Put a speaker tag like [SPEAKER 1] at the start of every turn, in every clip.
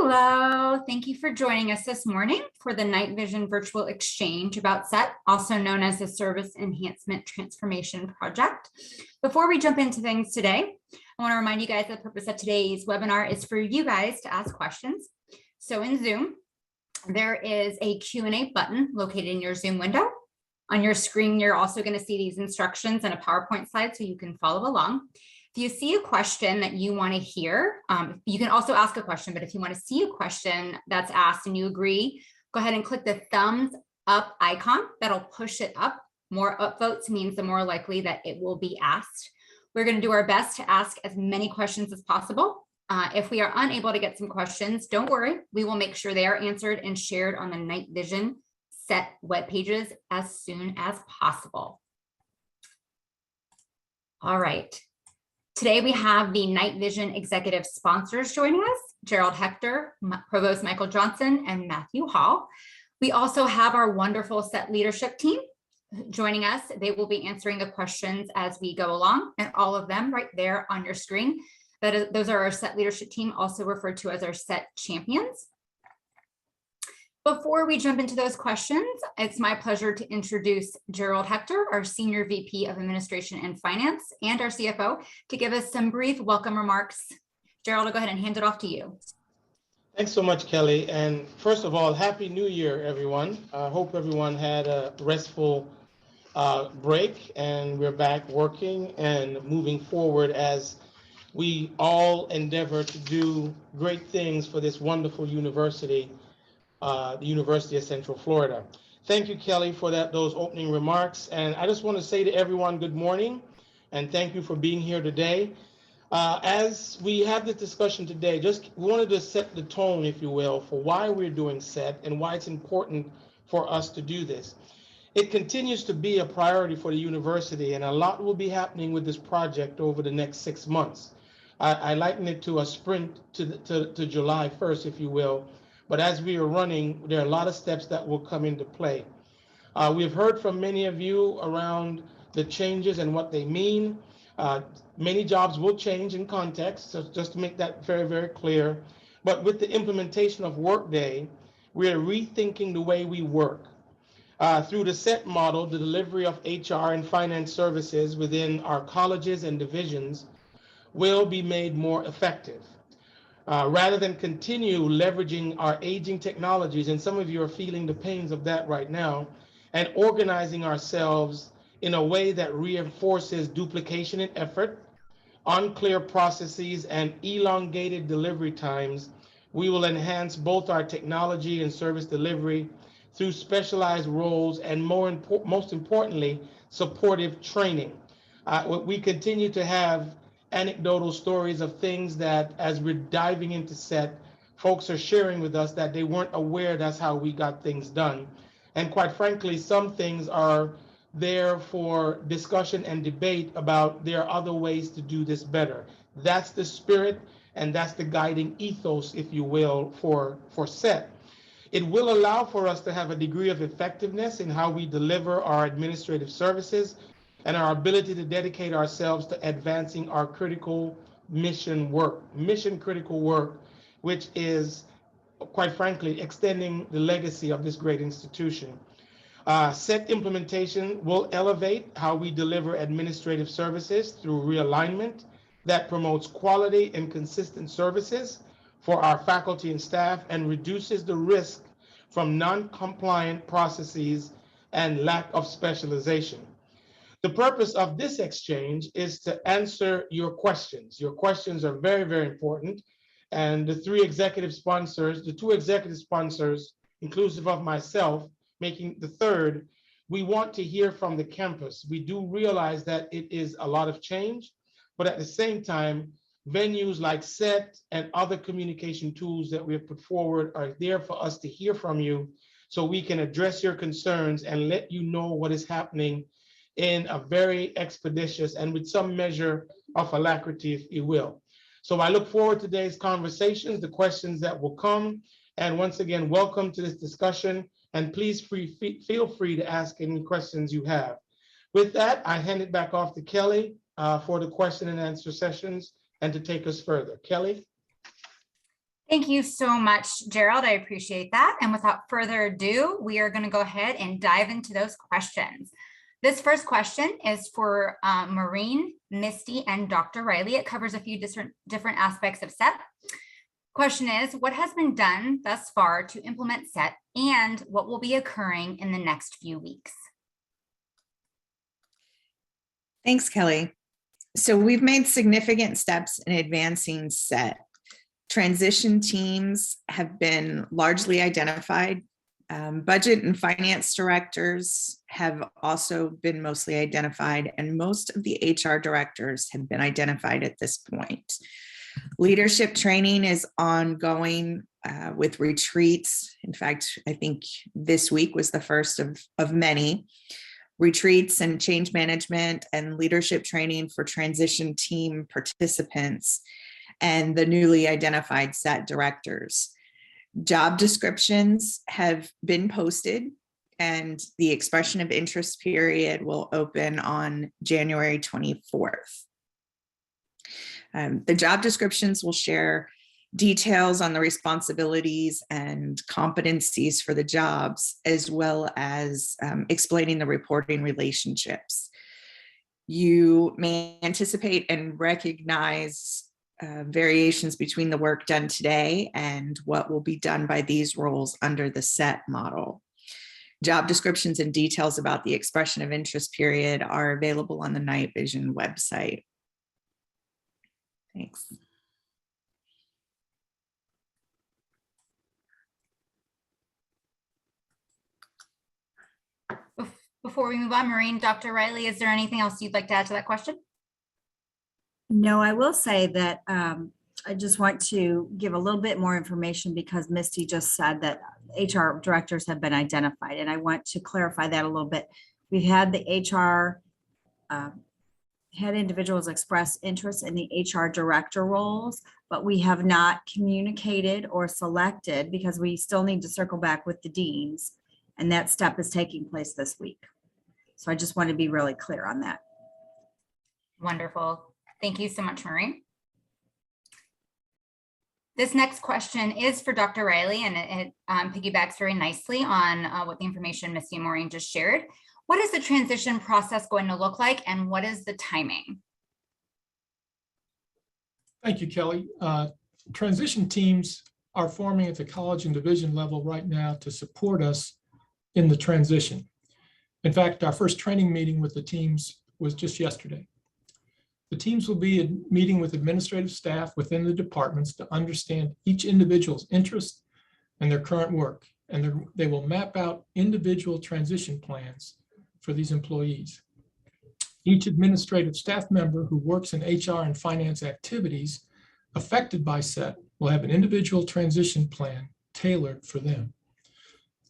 [SPEAKER 1] Hello, thank you for joining us this morning for the Night Vision Virtual Exchange about SET, also known as the Service Enhancement Transformation Project. Before we jump into things today, I want to remind you guys the purpose of today's webinar is for you guys to ask questions. So in Zoom, there is a Q&A button located in your Zoom window. On your screen, you're also going to see these instructions and a PowerPoint slide so you can follow along. If you see a question that you want to hear, you can also ask a question, but if you want to see a question that's asked and you agree, go ahead and click the thumbs up icon. That'll push it up. More upvotes means the more likely that it will be asked. We're going to do our best to ask as many questions as possible. If we are unable to get some questions, don't worry. We will make sure they are answered and shared on the Night Vision SET web pages as soon as possible. All right. Today we have the Night Vision executive sponsors joining us, Gerald Hector, Provost Michael Johnson, and Matthew Hall. We also have our wonderful SET leadership team joining us. They will be answering the questions as we go along, and all of them right there on your screen. Those are our SET leadership team, also referred to as our SET champions. Before we jump into those questions, it's my pleasure to introduce Gerald Hector, our Senior VP of Administration and Finance, and our CFO, to give us some brief welcome remarks. Gerald, I'll go ahead and hand it off to you.
[SPEAKER 2] Thanks so much, Kelly. And first of all, Happy New Year, everyone. I hope everyone had a restful break, and we're back working and moving forward as we all endeavor to do great things for this wonderful university, the University of Central Florida. Thank you, Kelly, for those opening remarks. And I just want to say to everyone, good morning, and thank you for being here today. As we have this discussion today, we wanted to set the tone, if you will, for why we're doing SET and why it's important for us to do this. It continues to be a priority for the university, and a lot will be happening with this project over the next 6 months. I liken it to a sprint to July 1st, if you will. But as we are running, there are a lot of steps that will come into play. We've heard from many of you around the changes and what they mean. Many jobs will change in context, so just to make that very, very clear. But with the implementation of Workday, we are rethinking the way we work. Through the SET model, the delivery of HR and finance services within our colleges and divisions will be made more effective. Rather than continue leveraging our aging technologies, and some of you are feeling the pains of that right now, and organizing ourselves in a way that reinforces duplication in effort, unclear processes, and elongated delivery times, we will enhance both our technology and service delivery through specialized roles and most importantly, supportive training. We continue to have anecdotal stories of things that, as we're diving into SET, folks are sharing with us that they weren't aware that's how we got things done. And quite frankly, some things are there for discussion and debate about there are other ways to do this better. That's the spirit and that's the guiding ethos, if you will, for SET. It will allow for us to have a degree of effectiveness in how we deliver our administrative services and our ability to dedicate ourselves to advancing our critical mission critical work, which is, quite frankly, extending the legacy of this great institution. SET implementation will elevate how we deliver administrative services through realignment that promotes quality and consistent services for our faculty and staff and reduces the risk from non-compliant processes and lack of specialization. The purpose of this exchange is to answer your questions. Your questions are very, very important. And the two executive sponsors, inclusive of myself, making the third, we want to hear from the campus. We do realize that it is a lot of change, but at the same time, venues like SET and other communication tools that we have put forward are there for us to hear from you so we can address your concerns and let you know what is happening in a very expeditious and with some measure of alacrity, if you will. So I look forward to today's conversations, the questions that will come. And once again, welcome to this discussion. And please feel free to ask any questions you have. With that, I hand it back off to Kelly for the question and answer sessions and to take us further. Kelly?
[SPEAKER 1] Thank you so much, Gerald. I appreciate that. And without further ado, we are going to go ahead and dive into those questions. This first question is for Maureen, Misty, and Dr. Riley. It covers a few different aspects of SET. Question is, what has been done thus far to implement SET and what will be occurring in the next few weeks?
[SPEAKER 3] Thanks, Kelly. So we've made significant steps in advancing SET. Transition teams have been largely identified. Budget and finance directors have also been mostly identified, and most of the HR directors have been identified at this point. Leadership training is ongoing with retreats. In fact, I think this week was the first of many. Retreats and change management and leadership training for transition team participants and the newly identified SET directors. Job descriptions have been posted, and the expression of interest period will open on January 24th. The job descriptions will share details on the responsibilities and competencies for the jobs, as well as explaining the reporting relationships. You may anticipate and recognize variations between the work done today and what will be done by these roles under the SET model. Job descriptions and details about the expression of interest period are available on the Night Vision website. Thanks.
[SPEAKER 1] Before we move on, Maureen, Dr. Riley, is there anything else you'd like to add to that question?
[SPEAKER 4] No, I will say that I just want to give a little bit more information because Misty just said that HR directors have been identified, and I want to clarify that a little bit. We've had the HR had individuals express interest in the HR director roles, but we have not communicated or selected because we still need to circle back with the deans, and that step is taking place this week. So I just want to be really clear on that.
[SPEAKER 1] Wonderful. Thank you so much, Maureen. This next question is for Dr. Riley, and it piggybacks very nicely on what the information Misty and Maureen just shared. What is the transition process going to look like, and what is the timing?
[SPEAKER 5] Thank you, Kelly. Transition teams are forming at the college and division level right now to support us in the transition. In fact, our first training meeting with the teams was just yesterday. The teams will be meeting with administrative staff within the departments to understand each individual's interest and their current work, and they will map out individual transition plans for these employees. Each administrative staff member who works in HR and finance activities affected by SET will have an individual transition plan tailored for them.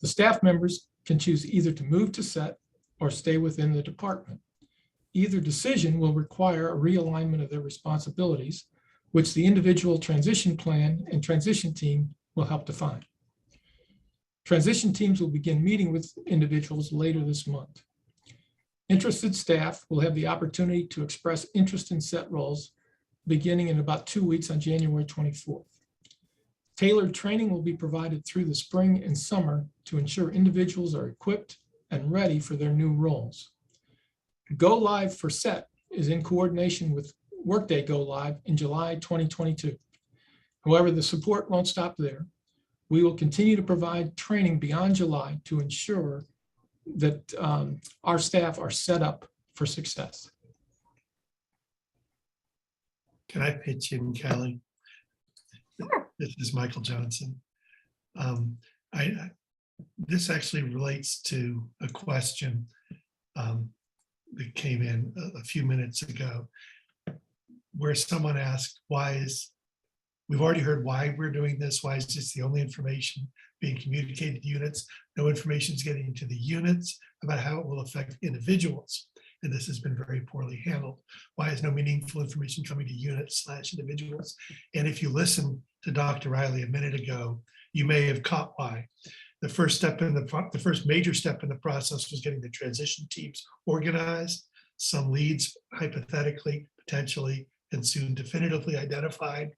[SPEAKER 5] The staff members can choose either to move to SET or stay within the department. Either decision will require a realignment of their responsibilities, which the individual transition plan and transition team will help define. Transition teams will begin meeting with individuals later this month. Interested staff will have the opportunity to express interest in SET roles beginning in about 2 weeks on January 24th. Tailored training will be provided through the spring and summer to ensure individuals are equipped and ready for their new roles. Go live for SET is in coordination with Workday Go Live in July 2022. However, the support won't stop there. We will continue to provide training beyond July to ensure that our staff are set up for success.
[SPEAKER 6] Can I pitch in, Kelly?
[SPEAKER 1] Sure.
[SPEAKER 6] This is Michael Johnson. This actually relates to a question that came in a few minutes ago, where someone asked, we've already heard why we're doing this. Why is this the only information being communicated to units? No information is getting into the units about how it will affect individuals. And this has been very poorly handled. Why is no meaningful information coming to units/individuals? And if you listen to Dr. Riley a minute ago, you may have caught why. The first major step in the process was getting the transition teams organized, some leads hypothetically, potentially, and soon definitively identified.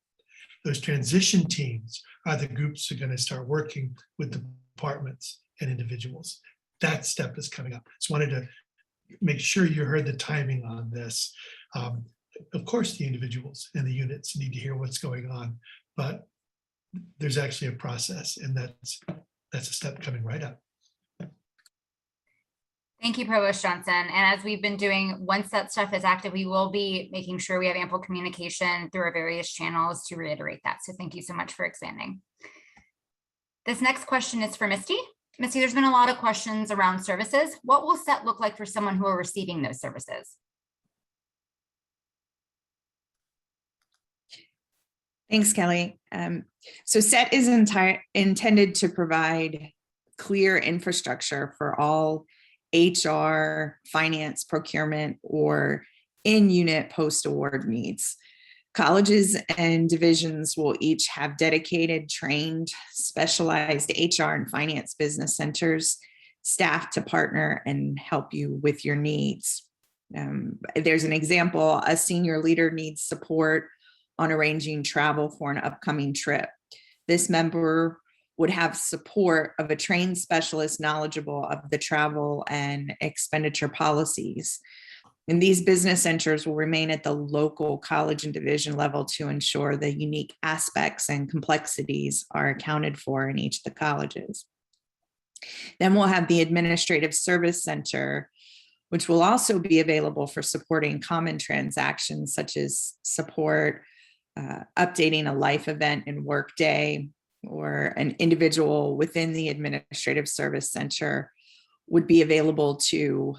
[SPEAKER 6] Those transition teams are the groups who are going to start working with departments and individuals. That step is coming up. Just wanted to make sure you heard the timing on this. Of course, the individuals and the units need to hear what's going on, but there's actually a process, and that's a step coming right up.
[SPEAKER 1] Thank you, Provost Johnson. And as we've been doing, once that stuff is active, we will be making sure we have ample communication through our various channels to reiterate that. So thank you so much for expanding. This next question is for Misty. Misty, there's been a lot of questions around services. What will SET look like for someone who are receiving those services?
[SPEAKER 3] Thanks, Kelly. So SET is intended to provide clear infrastructure for all HR, finance, procurement, or in-unit post-award needs. Colleges and divisions will each have dedicated, trained, specialized HR and finance business centers staffed to partner and help you with your needs. There's an example: a senior leader needs support on arranging travel for an upcoming trip. This member would have support of a trained specialist knowledgeable of the travel and expenditure policies. And these business centers will remain at the local college and division level to ensure the unique aspects and complexities are accounted for in each of the colleges. Then we'll have the administrative service center, which will also be available for supporting common transactions such as support, updating a life event in Workday, or an individual within the administrative service center would be available to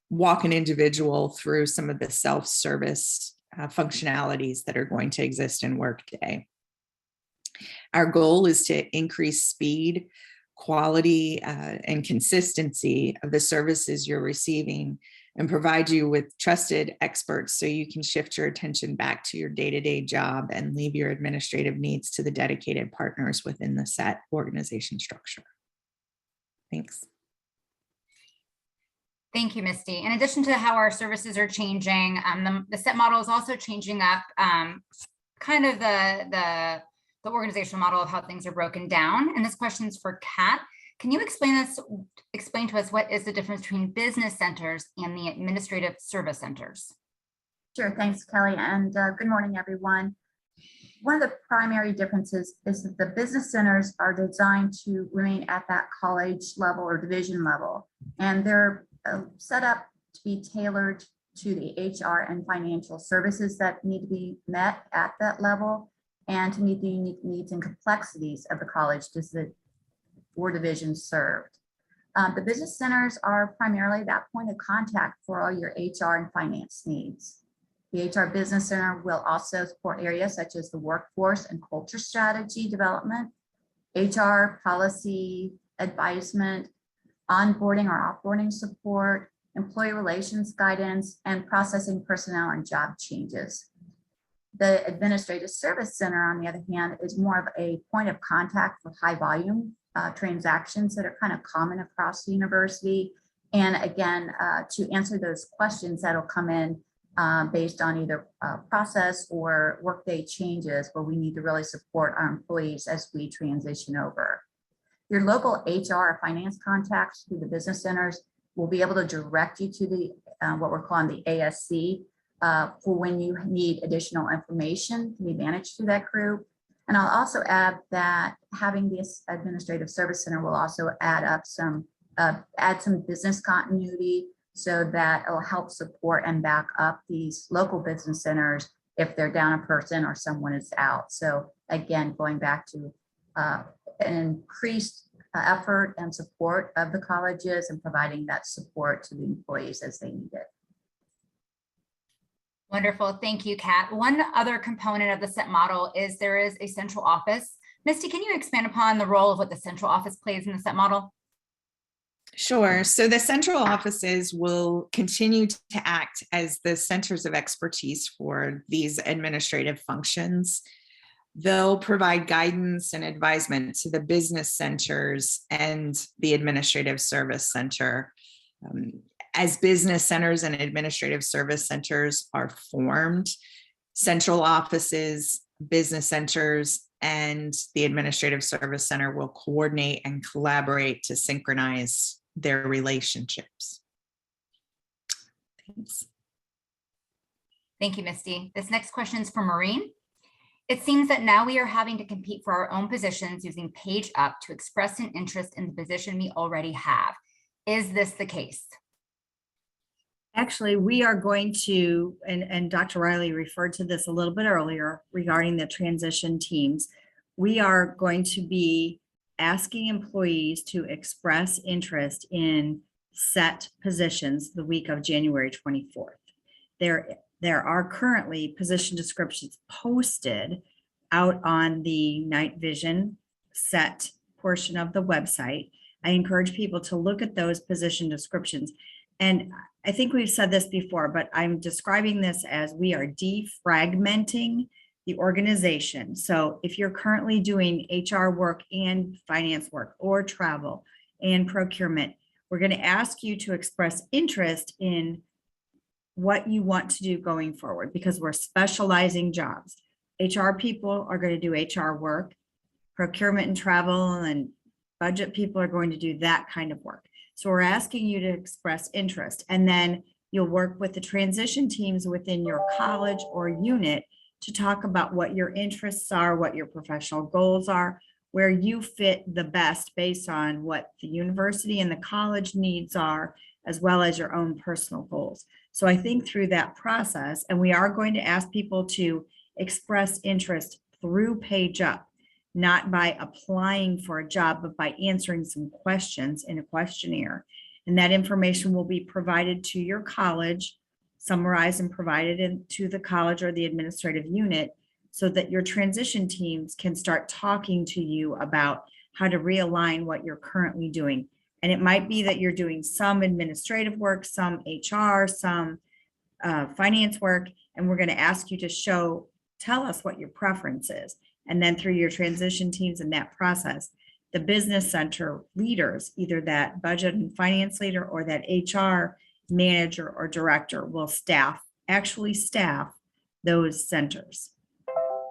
[SPEAKER 3] walk an individual through some of the self-service functionalities that are going to exist in Workday. Our goal is to increase speed, quality, and consistency of the services you're receiving and provide you with trusted experts so you can shift your attention back to your day-to-day job and leave your administrative needs to the dedicated partners within the SET organization structure. Thanks.
[SPEAKER 1] Thank you, Misty. In addition to how our services are changing, the SET model is also changing up kind of the organizational model of how things are broken down. And this question is for Kat. Can you explain to us what is the difference between business centers and the administrative service centers?
[SPEAKER 7] Sure, thanks, Kelly, and good morning, everyone. One of the primary differences is that the business centers are designed to remain at that college level or division level, and they're set up to be tailored to the HR and financial services that need to be met at that level and to meet the unique needs and complexities of the college or division served. The business centers are primarily that point of contact for all your HR and finance needs. The HR Business Center will also support areas such as the workforce and culture strategy development, HR policy advisement, onboarding or offboarding support, employee relations guidance, and processing personnel and job changes. The Administrative Service Center, on the other hand, is more of a point of contact for high volume transactions that are kind of common across the university. And again, to answer those questions that'll come in based on either process or Workday changes where we need to really support our employees as we transition over. Your local HR or finance contacts through the business centers will be able to direct you to the what we're calling the ASC for when you need additional information to be managed through that group. And I'll also add that having this administrative service center will also add some business continuity so that it'll help support and back up these local business centers if they're down a person or someone is out. So again, going back to an increased effort and support of the colleges and providing that support to the employees as they need it.
[SPEAKER 1] Wonderful. Thank you, Kat. One other component of the SET model is there is a central office. Misty, can you expand upon the role of what the central office plays in the SET model?
[SPEAKER 3] Sure. So the central offices will continue to act as the centers of expertise for these administrative functions. They'll provide guidance and advisement to the business centers and the administrative service center. As business centers and administrative service centers are formed, Central offices, business centers, and the Administrative Service Center will coordinate and collaborate to synchronize their relationships. Thanks.
[SPEAKER 1] Thank you, Misty. This next question is for Maureen. It seems that now we are having to compete for our own positions using Page Up to express an interest in the position we already have. Is this the case?
[SPEAKER 4] Actually, we are going to, and Dr. Riley referred to this a little bit earlier regarding the transition teams. We are going to be asking employees to express interest in set positions the week of January 24th. There are currently position descriptions posted out on the Night Vision set portion of the website. I encourage people to look at those position descriptions. And I think we've said this before, but I'm describing this as we are defragmenting the organization. So if you're currently doing HR work and finance work or travel and procurement, we're going to ask you to express interest in what you want to do going forward, because we're specializing jobs. HR people are going to do HR work, procurement and travel and budget people are going to do that kind of work. So we're asking you to express interest, and then you'll work with the transition teams within your college or unit to talk about what your interests are, what your professional goals are, where you fit the best based on what the university and the college needs are, as well as your own personal goals. So I think through that process, and we are going to ask people to express interest through Page Up, not by applying for a job, but by answering some questions in a questionnaire. And that information will be provided to your college, summarized and provided to the college or the administrative unit, so that your transition teams can start talking to you about how to realign what you're currently doing. And it might be that you're doing some administrative work, some HR, some finance work, and we're going to ask you to tell us what your preference is. And then through your transition teams in that process, the business center leaders, either that budget and finance leader or that HR manager or director, will actually staff those centers.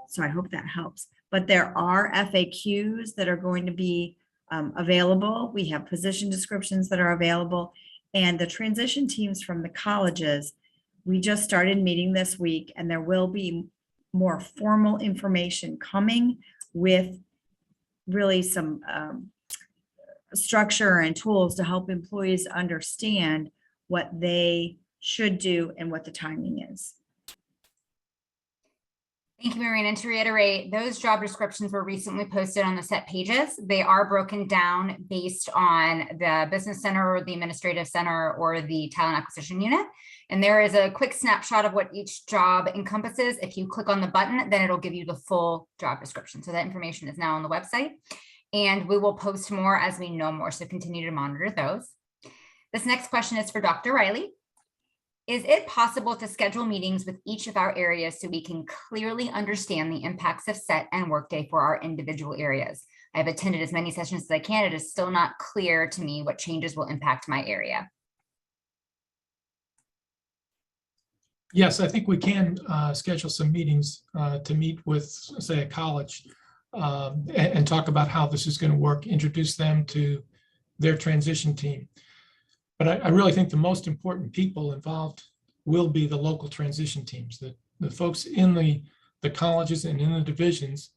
[SPEAKER 4] So I hope that helps. But there are FAQs that are going to be available. We have position descriptions that are available, and the transition teams from the colleges, we just started meeting this week, and there will be more formal information coming with really some structure and tools to help employees understand what they should do and what the timing is.
[SPEAKER 1] Thank you, Maureen. And to reiterate, those job descriptions were recently posted on the set pages. They are broken down based on the business center or the administrative center or the talent acquisition unit. And there is a quick snapshot of what each job encompasses. If you click on the button, then it'll give you the full job description. So that information is now on the website, and we will post more as we know more. So continue to monitor those. This next question is for Dr. Riley. Is it possible to schedule meetings with each of our areas so we can clearly understand the impacts of SET and Workday for our individual areas? I have attended as many sessions as I can. It is still not clear to me what changes will impact my area.
[SPEAKER 5] Yes, I think we can schedule some meetings to meet with, say, a college and talk about how this is going to work, introduce them to their transition team. But I really think the most important people involved will be the local transition teams, the folks in the colleges and in the divisions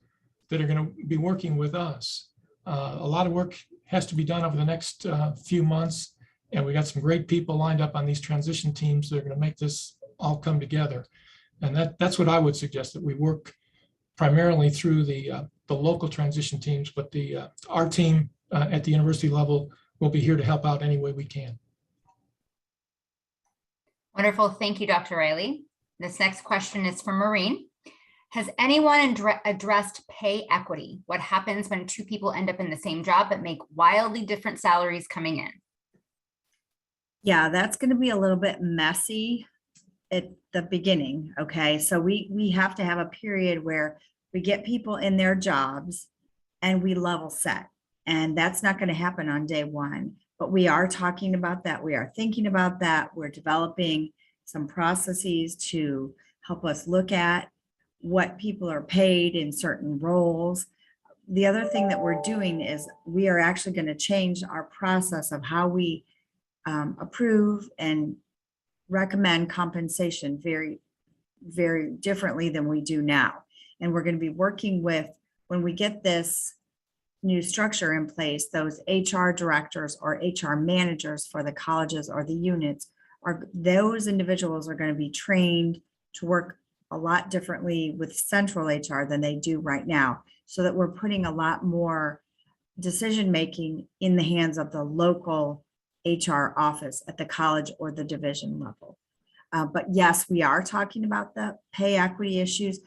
[SPEAKER 5] that are going to be working with us. A lot of work has to be done over the next few months, and we got some great people lined up on these transition teams that are going to make this all come together. And that's what I would suggest, that we work primarily through the local transition teams, but our team at the university level will be here to help out any way we can.
[SPEAKER 1] Wonderful. Thank you, Dr. Riley. This next question is from Maureen. Has anyone addressed pay equity? What happens when two people end up in the same job but make wildly different salaries coming in?
[SPEAKER 4] Yeah, that's going to be a little bit messy at the beginning. Okay, so we have to have a period where we get people in their jobs and we level set. And that's not going to happen on day one. But we are talking about that. We are thinking about that. We're developing some processes to help us look at what people are paid in certain roles. The other thing that we're doing is we are actually going to change our process of how we approve and recommend compensation very, very differently than we do now. And we're going to be working with, when we get this new structure in place, those HR directors or HR managers for the colleges or the units, those individuals are going to be trained to work a lot differently with central HR than they do right now, so that we're putting a lot more decision-making in the hands of the local HR office at the college or the division level. But yes, we are talking about the pay equity issues.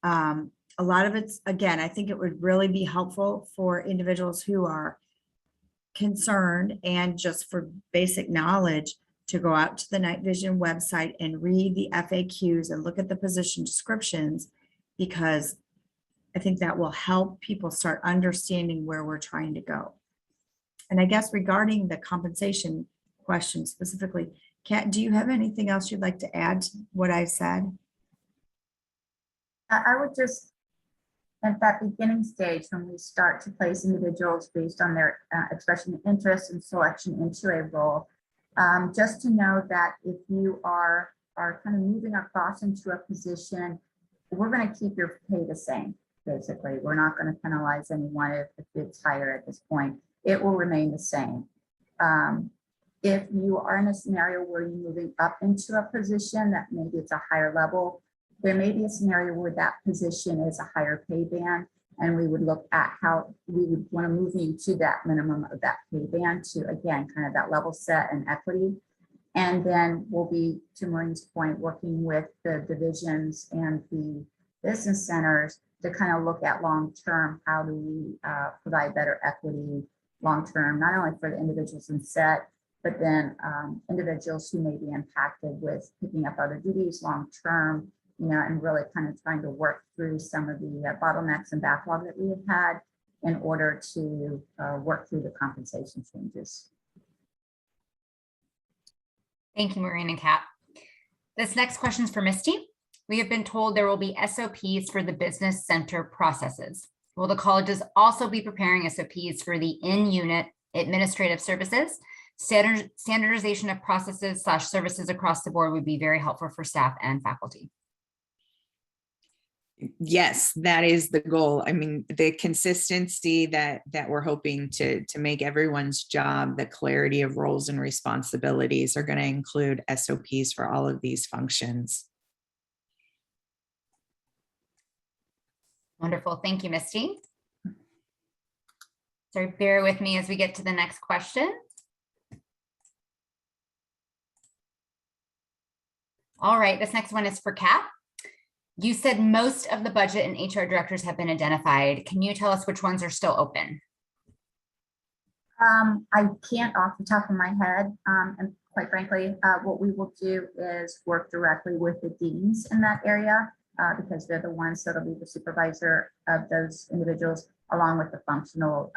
[SPEAKER 4] A lot of it's, again, I think it would really be helpful for individuals who are concerned and just for basic knowledge to go out to the Night Vision website and read the FAQs and look at the position descriptions, because I think that will help people start understanding where we're trying to go. And I guess regarding the compensation question specifically, Kat, do you have anything else you'd like to add to what I said?
[SPEAKER 7] I would just, at that beginning stage, when we start to place individuals based on their expression of interest and selection into a role, just to know that if you are kind of moving across into a position, we're going to keep your pay the same. Basically, we're not going to penalize anyone if it's higher at this point. It will remain the same. If you are in a scenario where you're moving up into a position that maybe it's a higher level, there may be a scenario where that position is a higher pay band, and we would look at how we would want to move you to that minimum of that pay band to, again, kind of that level set and equity. And then we'll be, to Maureen's point, working with the divisions and the business centers to kind of look at long-term, how do we provide better equity long-term, not only for the individuals in set, but then individuals who may be impacted with picking up other duties long-term, you know, and really kind of trying to work through some of the bottlenecks and backlog that we have had in order to work through the compensation changes.
[SPEAKER 1] Thank you, Maureen and Kat. This next question is for Misty. We have been told there will be SOPs for the business center processes. Will the colleges also be preparing SOPs for the in-unit administrative services? Standardization of processes / services across the board would be very helpful for staff and faculty.
[SPEAKER 3] Yes, that is the goal. I mean, the consistency that we're hoping to make everyone's job, the clarity of roles and responsibilities are going to include SOPs for all of these functions.
[SPEAKER 1] Wonderful. Thank you, Misty. So bear with me as we get to the next question. All right, this next one is for Kat. You said most of the budget and HR directors have been identified. Can you tell us which ones are still open?
[SPEAKER 7] I can't off the top of my head. And quite frankly, what we will do is work directly with the deans in that area because they're the ones that'll be the supervisor of those individuals, along with the functional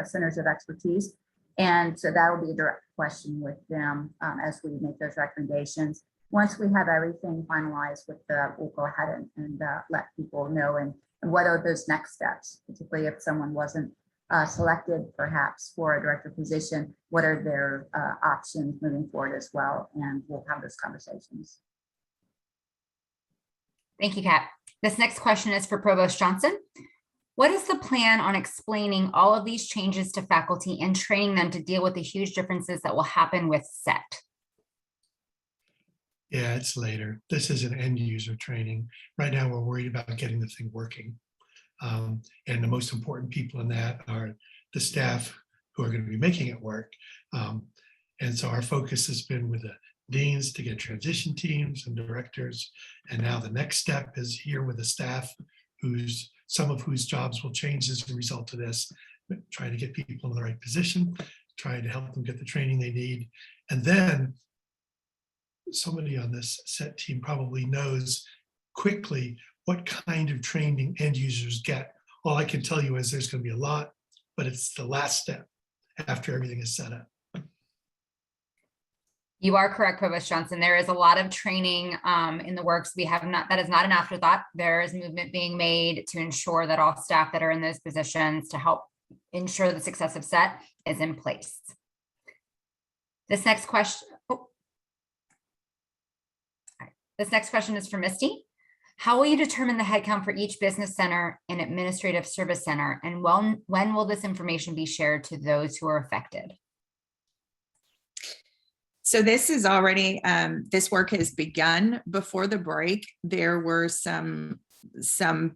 [SPEAKER 7] centers of expertise. And so that will be a direct question with them as we make those recommendations. Once we have everything finalized with we'll go ahead and let people know and what are those next steps, particularly if someone wasn't selected perhaps for a director position, what are their options moving forward as well, and we'll have those conversations.
[SPEAKER 1] Thank you, Kat. This next question is for Provost Johnson. What is the plan on explaining all of these changes to faculty and training them to deal with the huge differences that will happen with SET?
[SPEAKER 6] Yeah, it's later. This is an end user training. Right now, we're worried about getting the thing working. And the most important people in that are the staff who are going to be making it work. And so our focus has been with the deans to get transition teams and directors. And now the next step is here with the staff some of whose jobs will change as a result of this, trying to get people in the right position, trying to help them get the training they need. And then somebody on this SET team probably knows quickly what kind of training end users get. All I can tell you is there's going to be a lot, but it's the last step after everything is set up.
[SPEAKER 1] You are correct, Provost Johnson. There is a lot of training in the works. That is not an afterthought. There is movement being made to ensure that all staff that are in those positions to help ensure the success of SET is in place. This next question, This next question is for Misty. How will you determine the headcount for each business center and administrative service center? And when will this information be shared to those who are affected?
[SPEAKER 3] So this is already, this work has begun. Before the break, there were some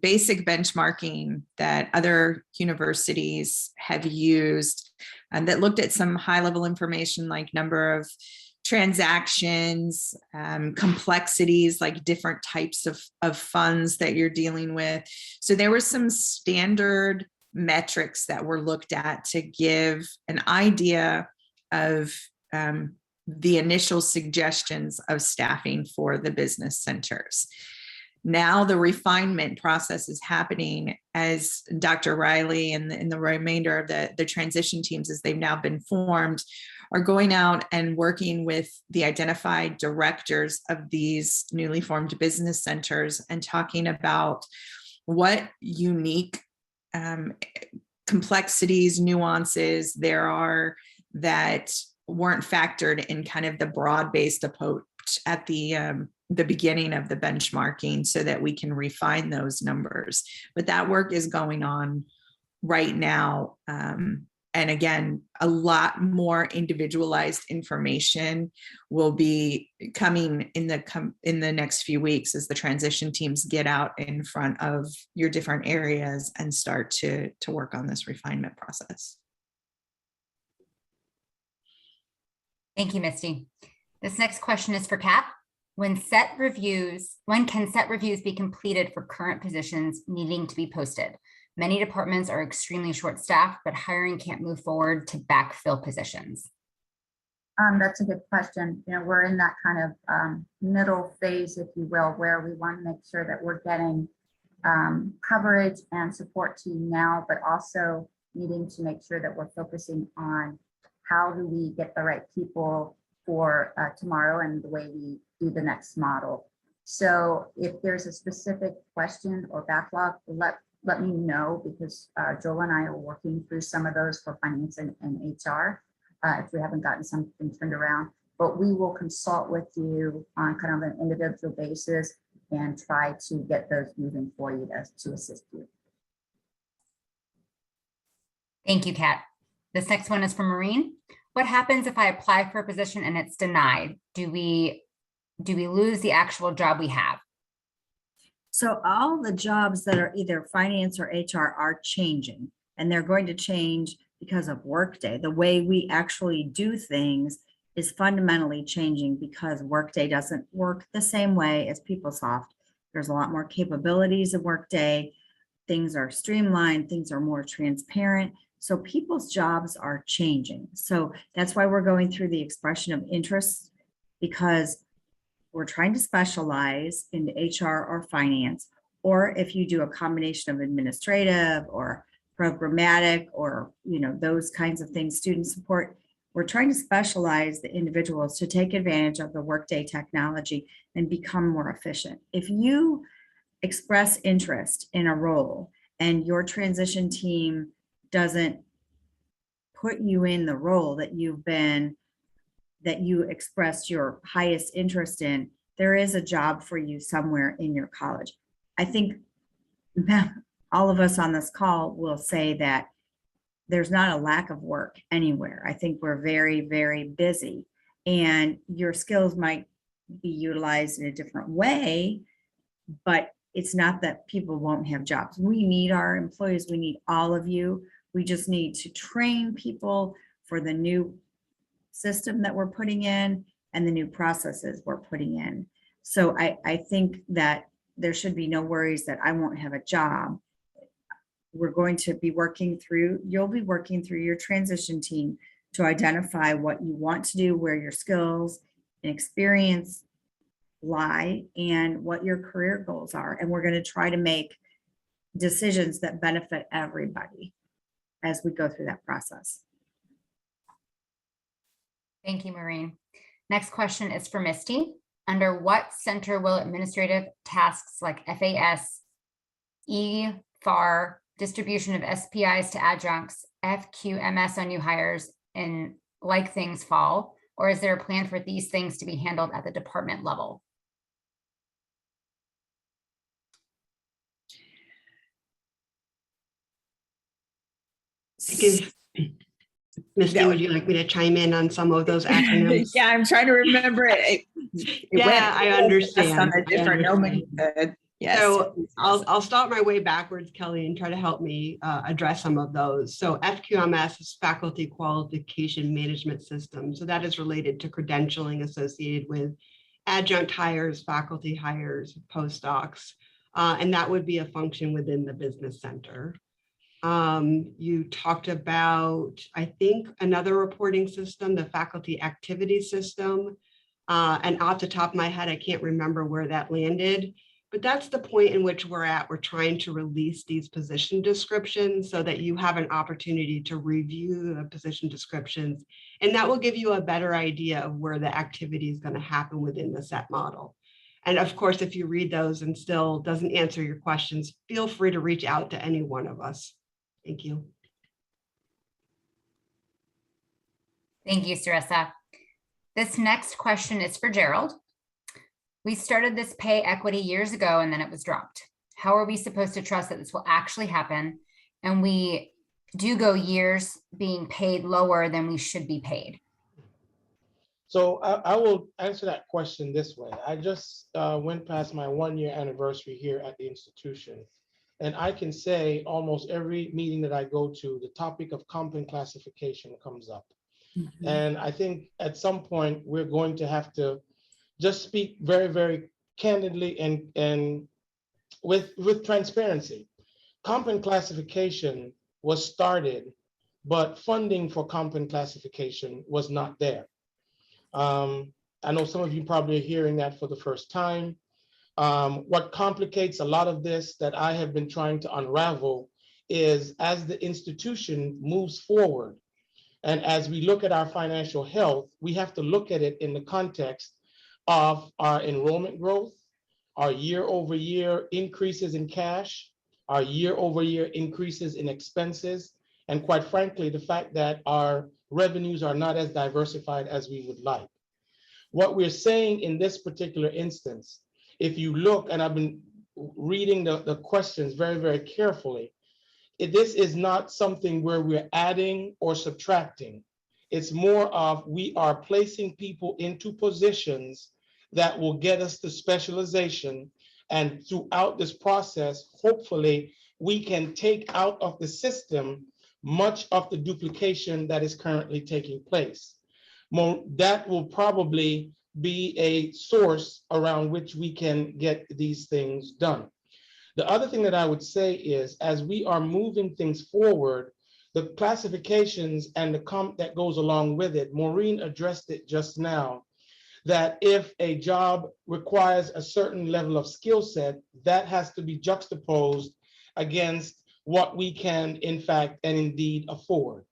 [SPEAKER 3] basic benchmarking that other universities have used that looked at some high level information like number of transactions, complexities, like different types of funds that you're dealing with. So there were some standard metrics that were looked at to give an idea of the initial suggestions of staffing for the business centers. Now the refinement process is happening as Dr. Riley and the remainder of the transition teams, as they've now been formed, are going out and working with the identified directors of these newly formed business centers and talking about what unique complexities, nuances there are that weren't factored in kind of the broad-based approach at the beginning of the benchmarking so that we can refine those numbers. But that work is going on right now. And again, a lot more individualized information will be coming in the next few weeks as the transition teams get out in front of your different areas and start to work on this refinement process.
[SPEAKER 1] Thank you, Misty. This next question is for Kat. When can set reviews be completed for current positions needing to be posted? Many departments are extremely short-staffed, but hiring can't move forward to backfill positions.
[SPEAKER 7] That's a good question. You know, we're in that kind of middle phase, if you will, where we want to make sure that we're getting coverage and support team now, but also needing to make sure that we're focusing on how do we get the right people for tomorrow and the way we do the next model. So if there's a specific question or backlog, let me know, because Joel and I are working through some of those for finance and HR if we haven't gotten something turned around. But we will consult with you on kind of an individual basis and try to get those moving for you to assist you.
[SPEAKER 1] Thank you, Kat. This next one is from Maureen. What happens if I apply for a position and it's denied? Do we lose the actual job we have?
[SPEAKER 4] So all the jobs that are either finance or HR are changing, and they're going to change because of Workday. The way we actually do things is fundamentally changing because Workday doesn't work the same way as PeopleSoft. There's a lot more capabilities of Workday. Things are streamlined, things are more transparent. So people's jobs are changing. So that's why we're going through the expression of interest, because we're trying to specialize into HR or finance, or if you do a combination of administrative or programmatic or, you know, those kinds of things, student support, we're trying to specialize the individuals to take advantage of the Workday technology and become more efficient. If you express interest in a role and your transition team doesn't put you in the role that you expressed your highest interest in, there is a job for you somewhere in your college. I think all of us on this call will say that there's not a lack of work anywhere. I think we're very, very busy, and your skills might be utilized in a different way, but it's not that people won't have jobs. We need our employees. We need all of you. We just need to train people for the new system that we're putting in and the new processes we're putting in. So I think that there should be no worries that I won't have a job. We're going to be working through, you'll be working through your transition team to identify what you want to do, where your skills and experience lie, and what your career goals are. And we're going to try to make decisions that benefit everybody as we go through that process.
[SPEAKER 1] Thank you, Maureen. Next question is for Misty. Under what center will administrative tasks like FAS, FAR, distribution of SPIs to adjuncts, FQMS on new hires, and like things fall? Or is there a plan for these things to be handled at the department level?
[SPEAKER 8] Misty,
[SPEAKER 3] Yeah.
[SPEAKER 8] would you like me to chime in on some of those acronyms?
[SPEAKER 3] Yeah, I'm trying to remember it.
[SPEAKER 8] Yeah, I understand.
[SPEAKER 3] On a
[SPEAKER 8] I
[SPEAKER 3] different
[SPEAKER 8] understand.
[SPEAKER 3] nomenclature. Yes.
[SPEAKER 8] So I'll start my way backwards, Kelly, and try to help me address some of those. So FQMS is Faculty Qualification Management System. So that is related to credentialing associated with adjunct hires, faculty hires, postdocs, and that would be a function within the business center. You talked about, I think, another reporting system, the faculty activity system. And off the top of my head, I can't remember where that landed, but that's the point in which we're at. We're trying to release these position descriptions so that you have an opportunity to review the position descriptions. And that will give you a better idea of where the activity is going to happen within the set model. And of course, if you read those and still doesn't answer your questions, feel free to reach out to any one of us. Thank you.
[SPEAKER 1] Thank you, Sarissa. This next question is for Gerald. We started this pay equity years ago and then it was dropped. How are we supposed to trust that this will actually happen? And we do go years being paid lower than we should be paid.
[SPEAKER 2] So I will answer that question this way. I just went past my 1-year anniversary here at the institution. And I can say almost every meeting that I go to, the topic of comp and classification comes up. Mm-hmm. And I think at some point we're going to have to just speak very, very candidly and with transparency. Comp and classification was started, but funding for comp and classification was not there. I know some of you probably are hearing that for the first time. What complicates a lot of this that I have been trying to unravel is as the institution moves forward and as we look at our financial health, we have to look at it in the context of our enrollment growth, our year-over-year increases in cash, our year-over-year increases in expenses, and quite frankly, the fact that our revenues are not as diversified as we would like. What we're saying in this particular instance, if you look, and I've been reading the questions very, very carefully, this is not something where we're adding or subtracting. It's more of we are placing people into positions that will get us to specialization. And throughout this process, hopefully, we can take out of the system much of the duplication that is currently taking place. That will probably be a source around which we can get these things done. The other thing that I would say is, as we are moving things forward, the classifications and the comp that goes along with it, Maureen addressed it just now, that if a job requires a certain level of skill set, that has to be juxtaposed against what we can, in fact, and indeed afford.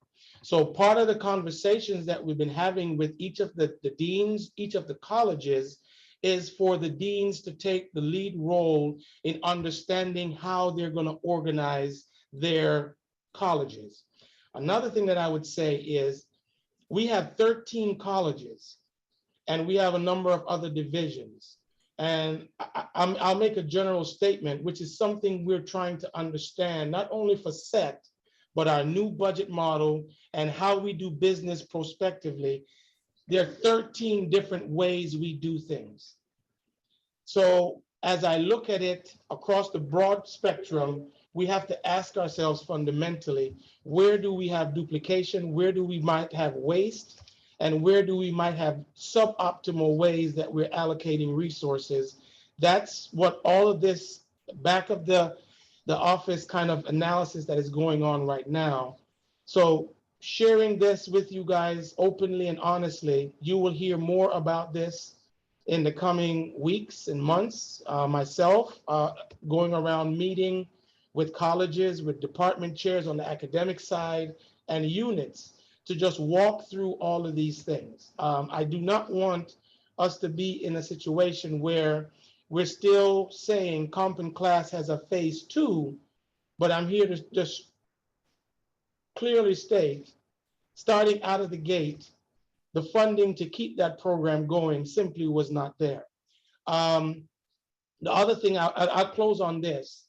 [SPEAKER 2] So part of the conversations that we've been having with each of the deans, each of the colleges, is for the deans to take the lead role in understanding how they're going to organize their colleges. Another thing that I would say is we have 13 colleges and we have a number of other divisions. And I'll make a general statement, which is something we're trying to understand, not only for SET, but our new budget model and how we do business prospectively. There are 13 different ways we do things. So as I look at it across the broad spectrum, we have to ask ourselves fundamentally, where do we have duplication? Where do we might have waste? And where do we might have suboptimal ways that we're allocating resources? That's what all of this back of the office kind of analysis that is going on right now. So sharing this with you guys openly and honestly, you will hear more about this in the coming weeks and months. Myself going around meeting with colleges, with department chairs on the academic side and units to just walk through all of these things. I do not want us to be in a situation where we're still saying comp and class has a phase 2, but I'm here to just clearly state, starting out of the gate, the funding to keep that program going simply was not there. The other thing, I'll close on this.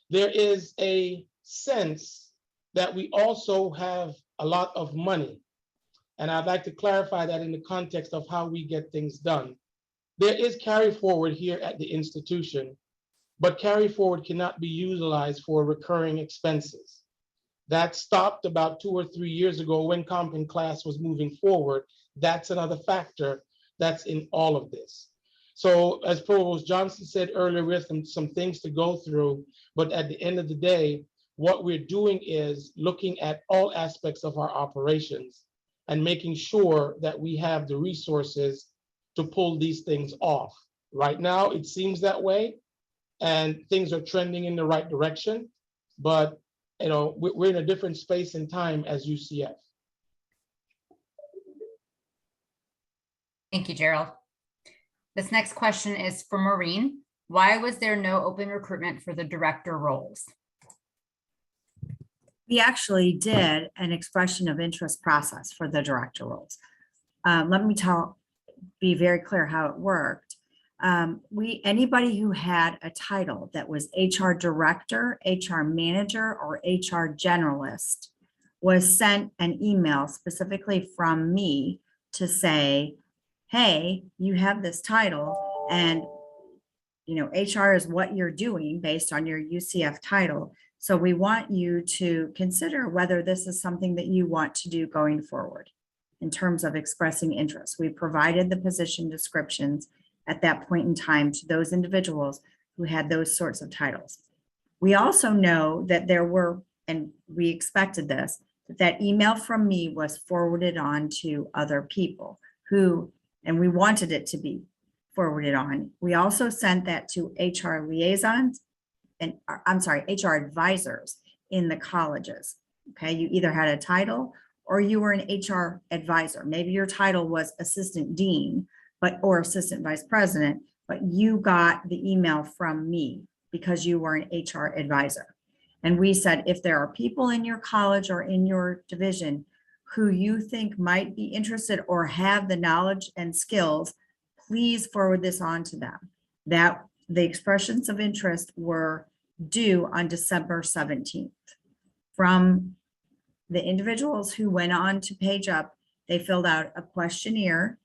[SPEAKER 2] There is a sense that we also have a lot of money. And I'd like to clarify that in the context of how we get things done. There is carry forward here at the institution, but carry forward cannot be utilized for recurring expenses. That stopped about 2 or 3 years ago when comp and class was moving forward. That's another factor that's in all of this. So as Provost Johnson said earlier, we have some things to go through, but at the end of the day, what we're doing is looking at all aspects of our operations and making sure that we have the resources to pull these things off. Right now, it seems that way, and things are trending in the right direction, but we're in a different space and time as UCF.
[SPEAKER 1] Thank you, Gerald. This next question is for Maureen. Why was there no open recruitment for the director roles?
[SPEAKER 4] We actually did an expression of interest process for the director roles. Let me be very clear how it worked. Anybody who had a title that was HR director, HR manager, or HR generalist was sent an email specifically from me to say, hey, you have this title and HR is what you're doing based on your UCF title. So we want you to consider whether this is something that you want to do going forward in terms of expressing interest. We provided the position descriptions at that point in time to those individuals who had those sorts of titles. We also know that there were, and we expected this, that email from me was forwarded on to other people who, and we wanted it to be forwarded on. We also sent that to HR liaisons and HR advisors in the colleges. Okay, you either had a title or you were an HR advisor. Maybe your title was assistant dean, or assistant vice president, but you got the email from me because you were an HR advisor. And we said, if there are people in your college or in your division who you think might be interested or have the knowledge and skills, please forward this on to them. That the expressions of interest were due on December 17th. From the individuals who went on to Page Up, they filled out a questionnaire.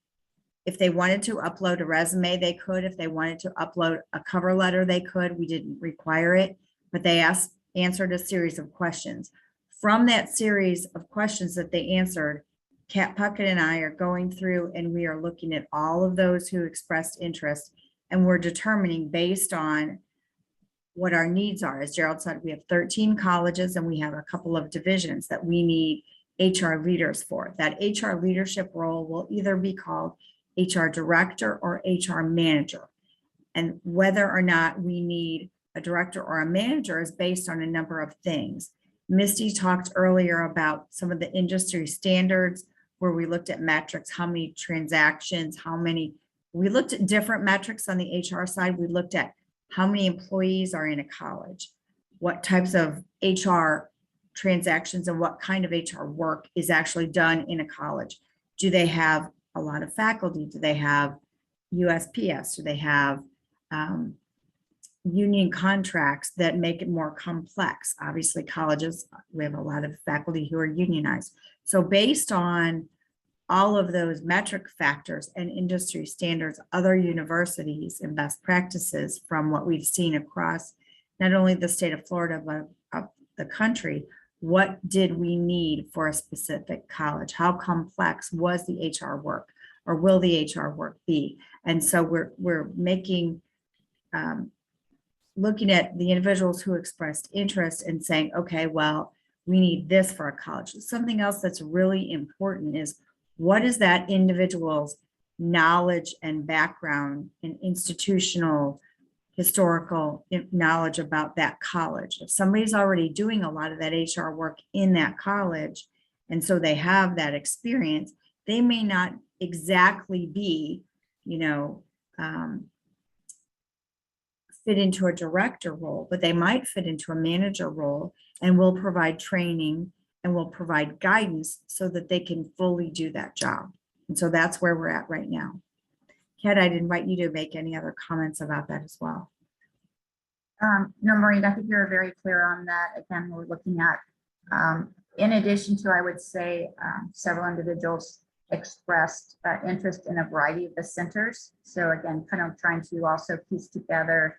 [SPEAKER 4] If they wanted to upload a resume, they could. If they wanted to upload a cover letter, they could. We didn't require it, but they answered a series of questions. From that series of questions that they answered, Kat Puckett and I are going through and we are looking at all of those who expressed interest, and we're determining based on what our needs are. As Gerald said, we have 13 colleges and we have a couple of divisions that we need HR leaders for. That HR leadership role will either be called HR director or HR manager. And whether or not we need a director or a manager is based on a number of things. Misty talked earlier about some of the industry standards where we looked at metrics, how many transactions, we looked at different metrics on the HR side. We looked at how many employees are in a college, what types of HR transactions and what kind of HR work is actually done in a college. Do they have a lot of faculty? Do they have USPS? Do they have union contracts that make it more complex? Obviously, colleges, we have a lot of faculty who are unionized. So based on all of those metric factors and industry standards, other universities and best practices from what we've seen across not only the state of Florida, but of the country, what did we need for a specific college? How complex was the HR work, or will the HR work be? And so we're making, looking at the individuals who expressed interest and saying, okay, well, we need this for a college. Something else that's really important is, what is that individual's knowledge and background and institutional historical knowledge about that college? If somebody's already doing a lot of that HR work in that college And so they have that experience. They may not exactly be, fit into a director role, but they might fit into a manager role, and will provide training and will provide guidance so that they can fully do that job. And so that's where we're at right now. Kat, I'd invite you to make any other comments about that as well.
[SPEAKER 7] No, Maureen, I think you're very clear on that. Again, we're looking at, in addition to, I would say, several individuals expressed interest in a variety of the centers. So again, kind of trying to also piece together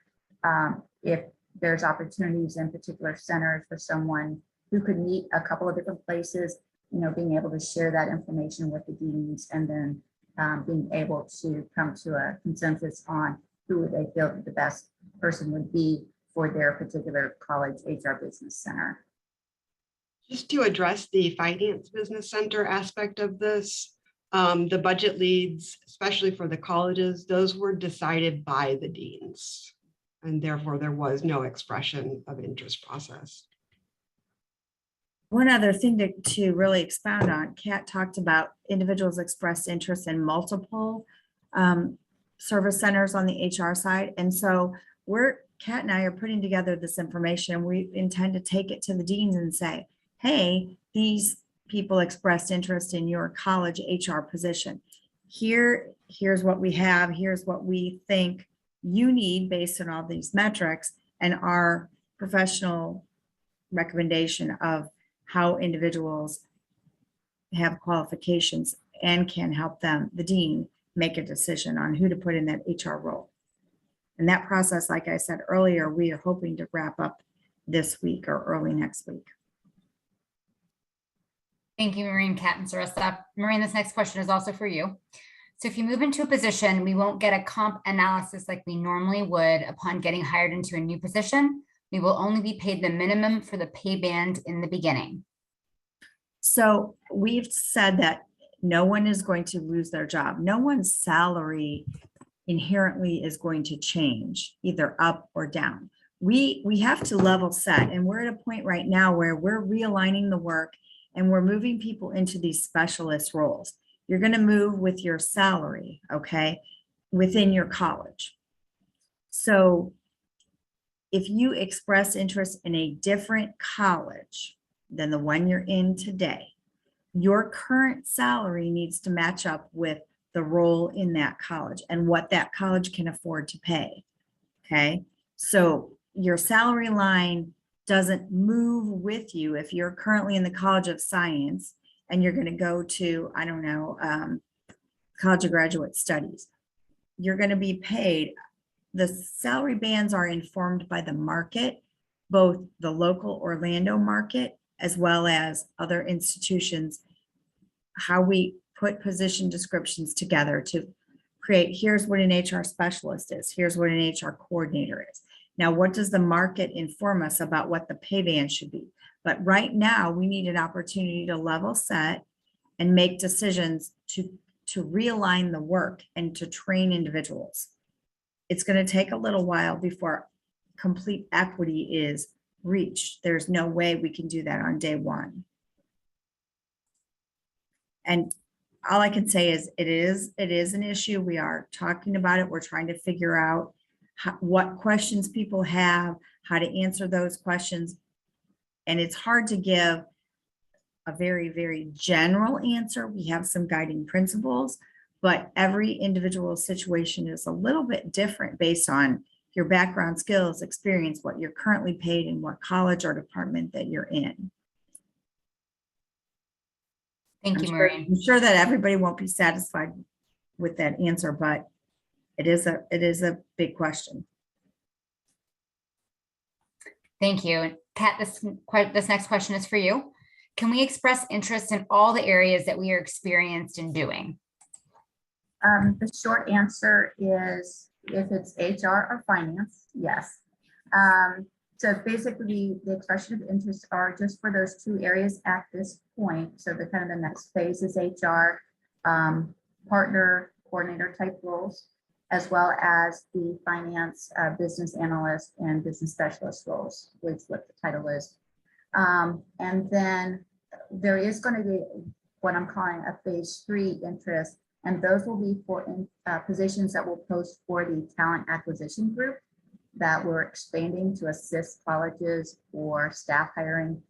[SPEAKER 7] if there's opportunities in particular centers for someone who could meet a couple of different places, being able to share that information with the deans, and then being able to come to a consensus on who they feel that the best person would be for their particular college HR business center.
[SPEAKER 8] Just to address the finance business center aspect of this, the budget leads, especially for the colleges, those were decided by the deans. And therefore there was no expression of interest process.
[SPEAKER 4] One other thing to really expound on, Kat talked about individuals expressed interest in multiple service centers on the HR side. And so Kat and I are putting together this information. We intend to take it to the deans and say, hey, these people expressed interest in your college HR position. Here's what we have. Here's what we think you need based on all these metrics, and our professional recommendation of how individuals have qualifications and can help them, the dean, make a decision on who to put in that HR role. And that process, like I said earlier, we are hoping to wrap up this week or early next week.
[SPEAKER 1] Thank you, Maureen, Kat, and Sarissa. Maureen, this next question is also for you. So if you move into a position, we won't get a comp analysis like we normally would upon getting hired into a new position. We will only be paid the minimum for the pay band in the beginning.
[SPEAKER 4] So we've said that no one is going to lose their job. No one's salary inherently is going to change either up or down. We have to level set, and we're at a point right now where we're realigning the work and we're moving people into these specialist roles. You're going to move with your salary, okay, within your college. So if you express interest in a different college than the one you're in today, your current salary needs to match up with the role in that college and what that college can afford to pay. Okay, so your salary line doesn't move with you if you're currently in the College of Science and you're going to go to, I don't know, College of Graduate Studies. You're going to be paid. The salary bands are informed by the market, both the local Orlando market as well as other institutions, how we put position descriptions together to create, here's what an HR specialist is, here's what an HR coordinator is. Now, what does the market inform us about what the pay band should be? But right now, we need an opportunity to level set and make decisions to realign the work and to train individuals. It's going to take a little while before complete equity is reached. There's no way we can do that on day one. And all I can say is it is an issue. We are talking about it. We're trying to figure out what questions people have, how to answer those questions. And it's hard to give a very, very general answer. We have some guiding principles, but every individual situation is a little bit different based on your background, skills, experience, what you're currently paid, and what college or department that you're in.
[SPEAKER 1] Thank you, Maureen.
[SPEAKER 4] I'm sure that everybody won't be satisfied with that answer, but it is a big question.
[SPEAKER 1] Thank you. Kat, this next question is for you. Can we express interest in all the areas that we are experienced in doing?
[SPEAKER 7] The short answer is if it's HR or finance, yes. So basically the expression of interest are just for those two areas at this point. So the kind of the next phase is HR, partner, coordinator type roles, as well as the finance, business analyst and business specialist roles, which is what the title is. And then there is going to be what I'm calling a phase 3 interest, and those will be for positions that will post for the talent acquisition group that we're expanding to assist colleges or staff hiring,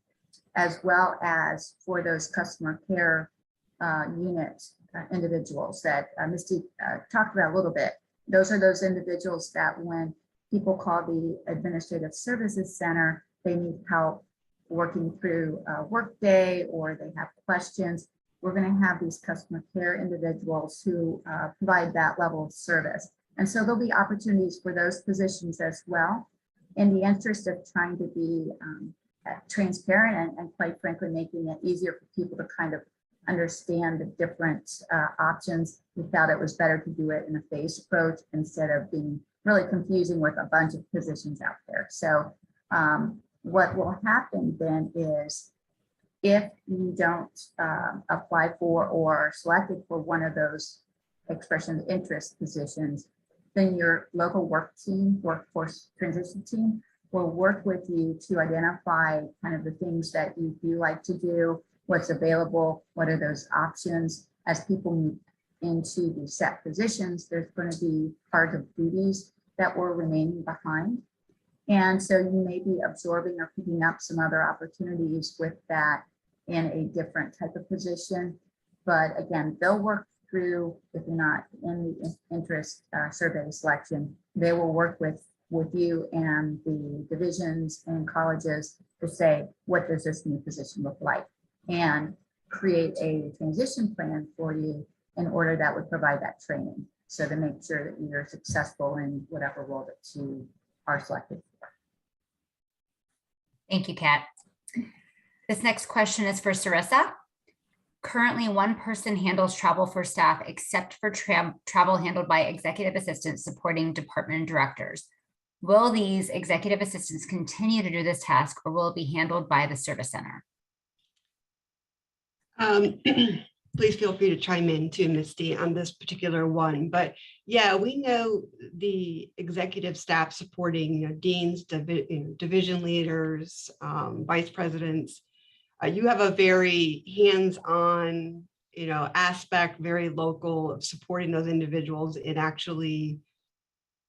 [SPEAKER 7] as well as for those customer care unit individuals that Misty talked about a little bit. Those are those individuals that when people call the Administrative Services Center, they need help working through Workday, or they have questions. We're going to have these customer care individuals who provide that level of service. And so there'll be opportunities for those positions as well, in the interest of trying to be transparent and quite frankly, making it easier for people to kind of understand the different options. We felt it was better to do it in a phased approach instead of being really confusing with a bunch of positions out there. So what will happen then is, if you don't apply for or are selected for one of those expression of interest positions, then your local workforce transition team will work with you to identify kind of the things that you do like to do, what's available, what are those options. As people move into the set positions, there's going to be part of duties that were remaining behind. And so you may be absorbing or picking up some other opportunities with that in a different type of position. But again, they'll work through, if you're not in the interest survey selection, they will work with you and the divisions and colleges to say, what does this new position look like? And create a transition plan for you in order that would provide that training. So to make sure that you're successful in whatever role that you are selected for.
[SPEAKER 1] Thank you, Kat. This next question is for Sarissa. Currently, one person handles travel for staff, except for travel handled by executive assistants supporting department directors. Will these executive assistants continue to do this task, or will it be handled by the service center?
[SPEAKER 8] Please feel free to chime in too, Misty, on this particular one. But yeah, we know the executive staff supporting deans, division leaders, vice presidents. You have a very hands-on, aspect, very local of supporting those individuals in actually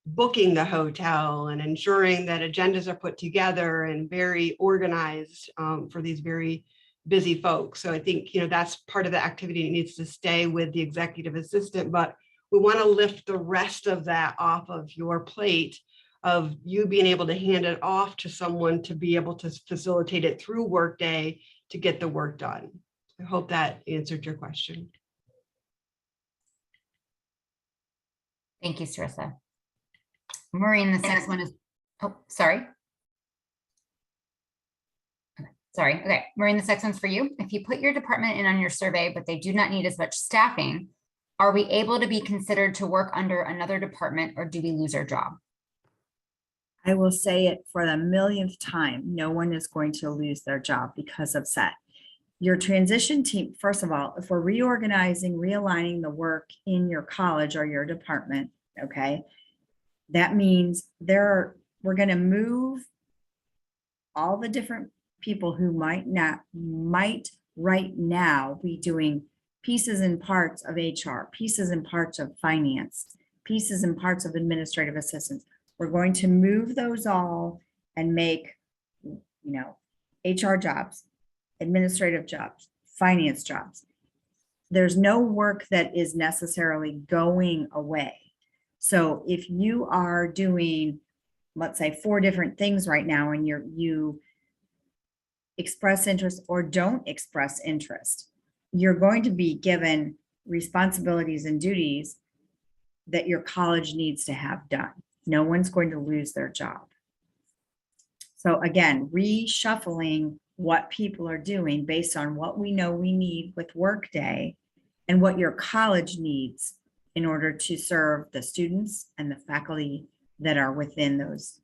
[SPEAKER 8] booking the hotel and ensuring that agendas are put together and very organized for these very busy folks. So I think, that's part of the activity that needs to stay with the executive assistant, but we want to lift the rest of that off of your plate, of you being able to hand it off to someone to be able to facilitate it through Workday to get the work done. I hope that answered your question.
[SPEAKER 1] Thank you, Sarissa. Maureen, this next one is, sorry. Sorry. Okay, Maureen, this next one's for you. If you put your department in on your survey, but they do not need as much staffing, are we able to be considered to work under another department, or do we lose our job?
[SPEAKER 4] I will say it for the millionth time, no one is going to lose their job because of SET. Your transition team, first of all, if we're reorganizing, realigning the work in your college or your department, okay, that means we're going to move all the different people who might right now be doing pieces and parts of HR, pieces and parts of finance, pieces and parts of administrative assistance. We're going to move those all and make, HR jobs, administrative jobs, finance jobs. There's no work that is necessarily going away. So if you are doing, let's say, 4 different things right now, and you express interest or don't express interest, you're going to be given responsibilities and duties that your college needs to have done. No one's going to lose their job. So again, reshuffling what people are doing based on what we know we need with Workday and what your college needs in order to serve the students and the faculty that are within those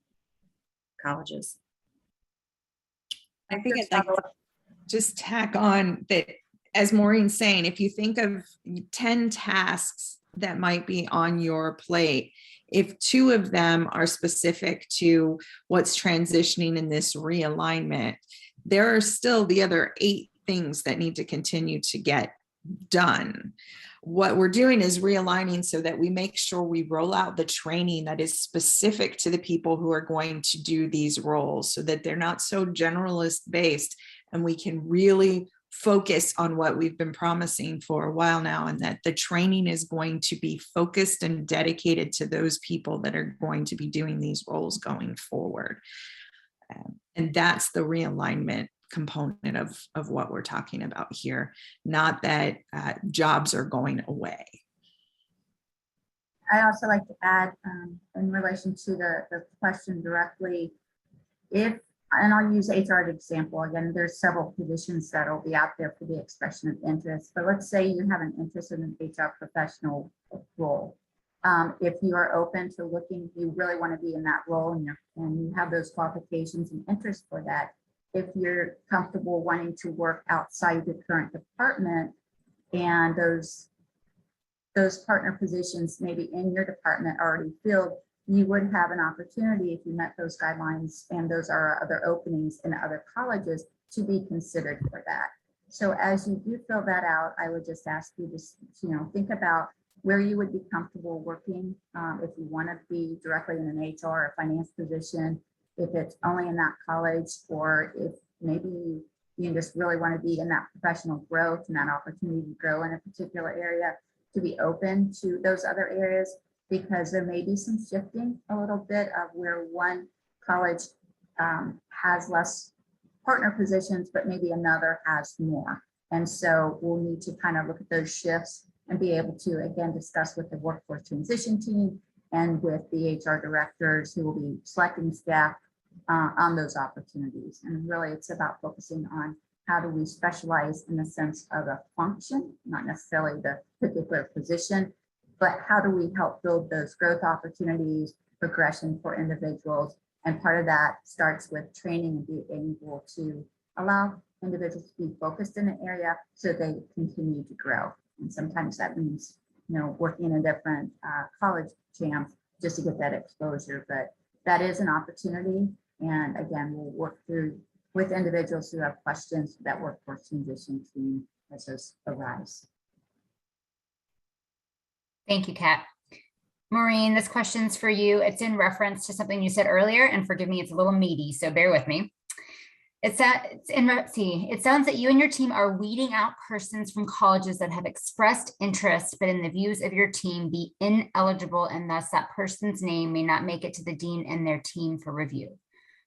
[SPEAKER 4] colleges.
[SPEAKER 3] I think I'd like to just tack on that, as Maureen's saying, if you think of 10 tasks that might be on your plate, if 2 of them are specific to what's transitioning in this realignment, there are still the other 8 things that need to continue to get done. What we're doing is realigning so that we make sure we roll out the training that is specific to the people who are going to do these roles, so that they're not so generalist based, and we can really focus on what we've been promising for a while now, and that the training is going to be focused and dedicated to those people that are going to be doing these roles going forward. And that's the realignment component of what we're talking about here, not that jobs are going away.
[SPEAKER 7] I also like to add in relation to the question directly, if, and I'll use HR as an example, again, there's several positions that will be out there for the expression of interest, but let's say you have an interest in an HR professional role. If you are open to looking, you really want to be in that role, and you have those qualifications and interest for that. If you're comfortable wanting to work outside the current department, and those partner positions maybe in your department already filled, you would have an opportunity, if you met those guidelines and those are other openings in other colleges, to be considered for that. So as you do fill that out, I would just ask you to think about where you would be comfortable working. If you want to be directly in an HR or finance position, if it's only in that college, or if maybe you just really want to be in that professional growth and that opportunity to grow in a particular area, to be open to those other areas, because there may be some shifting a little bit of where one college has less partner positions, but maybe another has more. And so we'll need to kind of look at those shifts and be able to, again, discuss with the workforce transition team and with the HR directors who will be selecting staff on those opportunities. And really, it's about focusing on how do we specialize in the sense of a function, not necessarily the particular position, but how do we help build those growth opportunities, progression for individuals. And part of that starts with training and being able to allow individuals to be focused in an area so they continue to grow. And sometimes that means, working in a different college camp just to get that exposure. But that is an opportunity. And again, we'll work through with individuals who have questions that workforce transition team as those arise.
[SPEAKER 1] Thank you, Kat. Maureen, this question's for you. It's in reference to something you said earlier, and forgive me, it's a little meaty, so bear with me. It sounds that you and your team are weeding out persons from colleges that have expressed interest, but in the views of your team be ineligible, and thus that person's name may not make it to the dean and their team for review.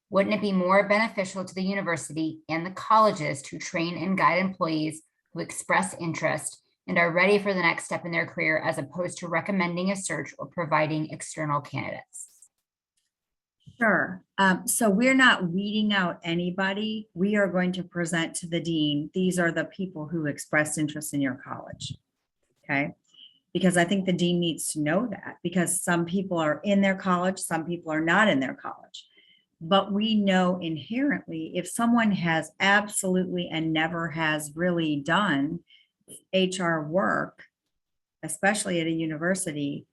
[SPEAKER 1] Wouldn't it be more beneficial to the university and the colleges to train and guide employees who express interest and are ready for the next step in their career, as opposed to recommending a search or providing external candidates?
[SPEAKER 4] Sure. So we're not weeding out anybody. We are going to present to the dean. These are the people who expressed interest in your college. Okay. Because I think the dean needs to know that, because some people are in their college, some people are not in their college. But we know inherently, if someone has absolutely and never has really done HR work, especially at a university,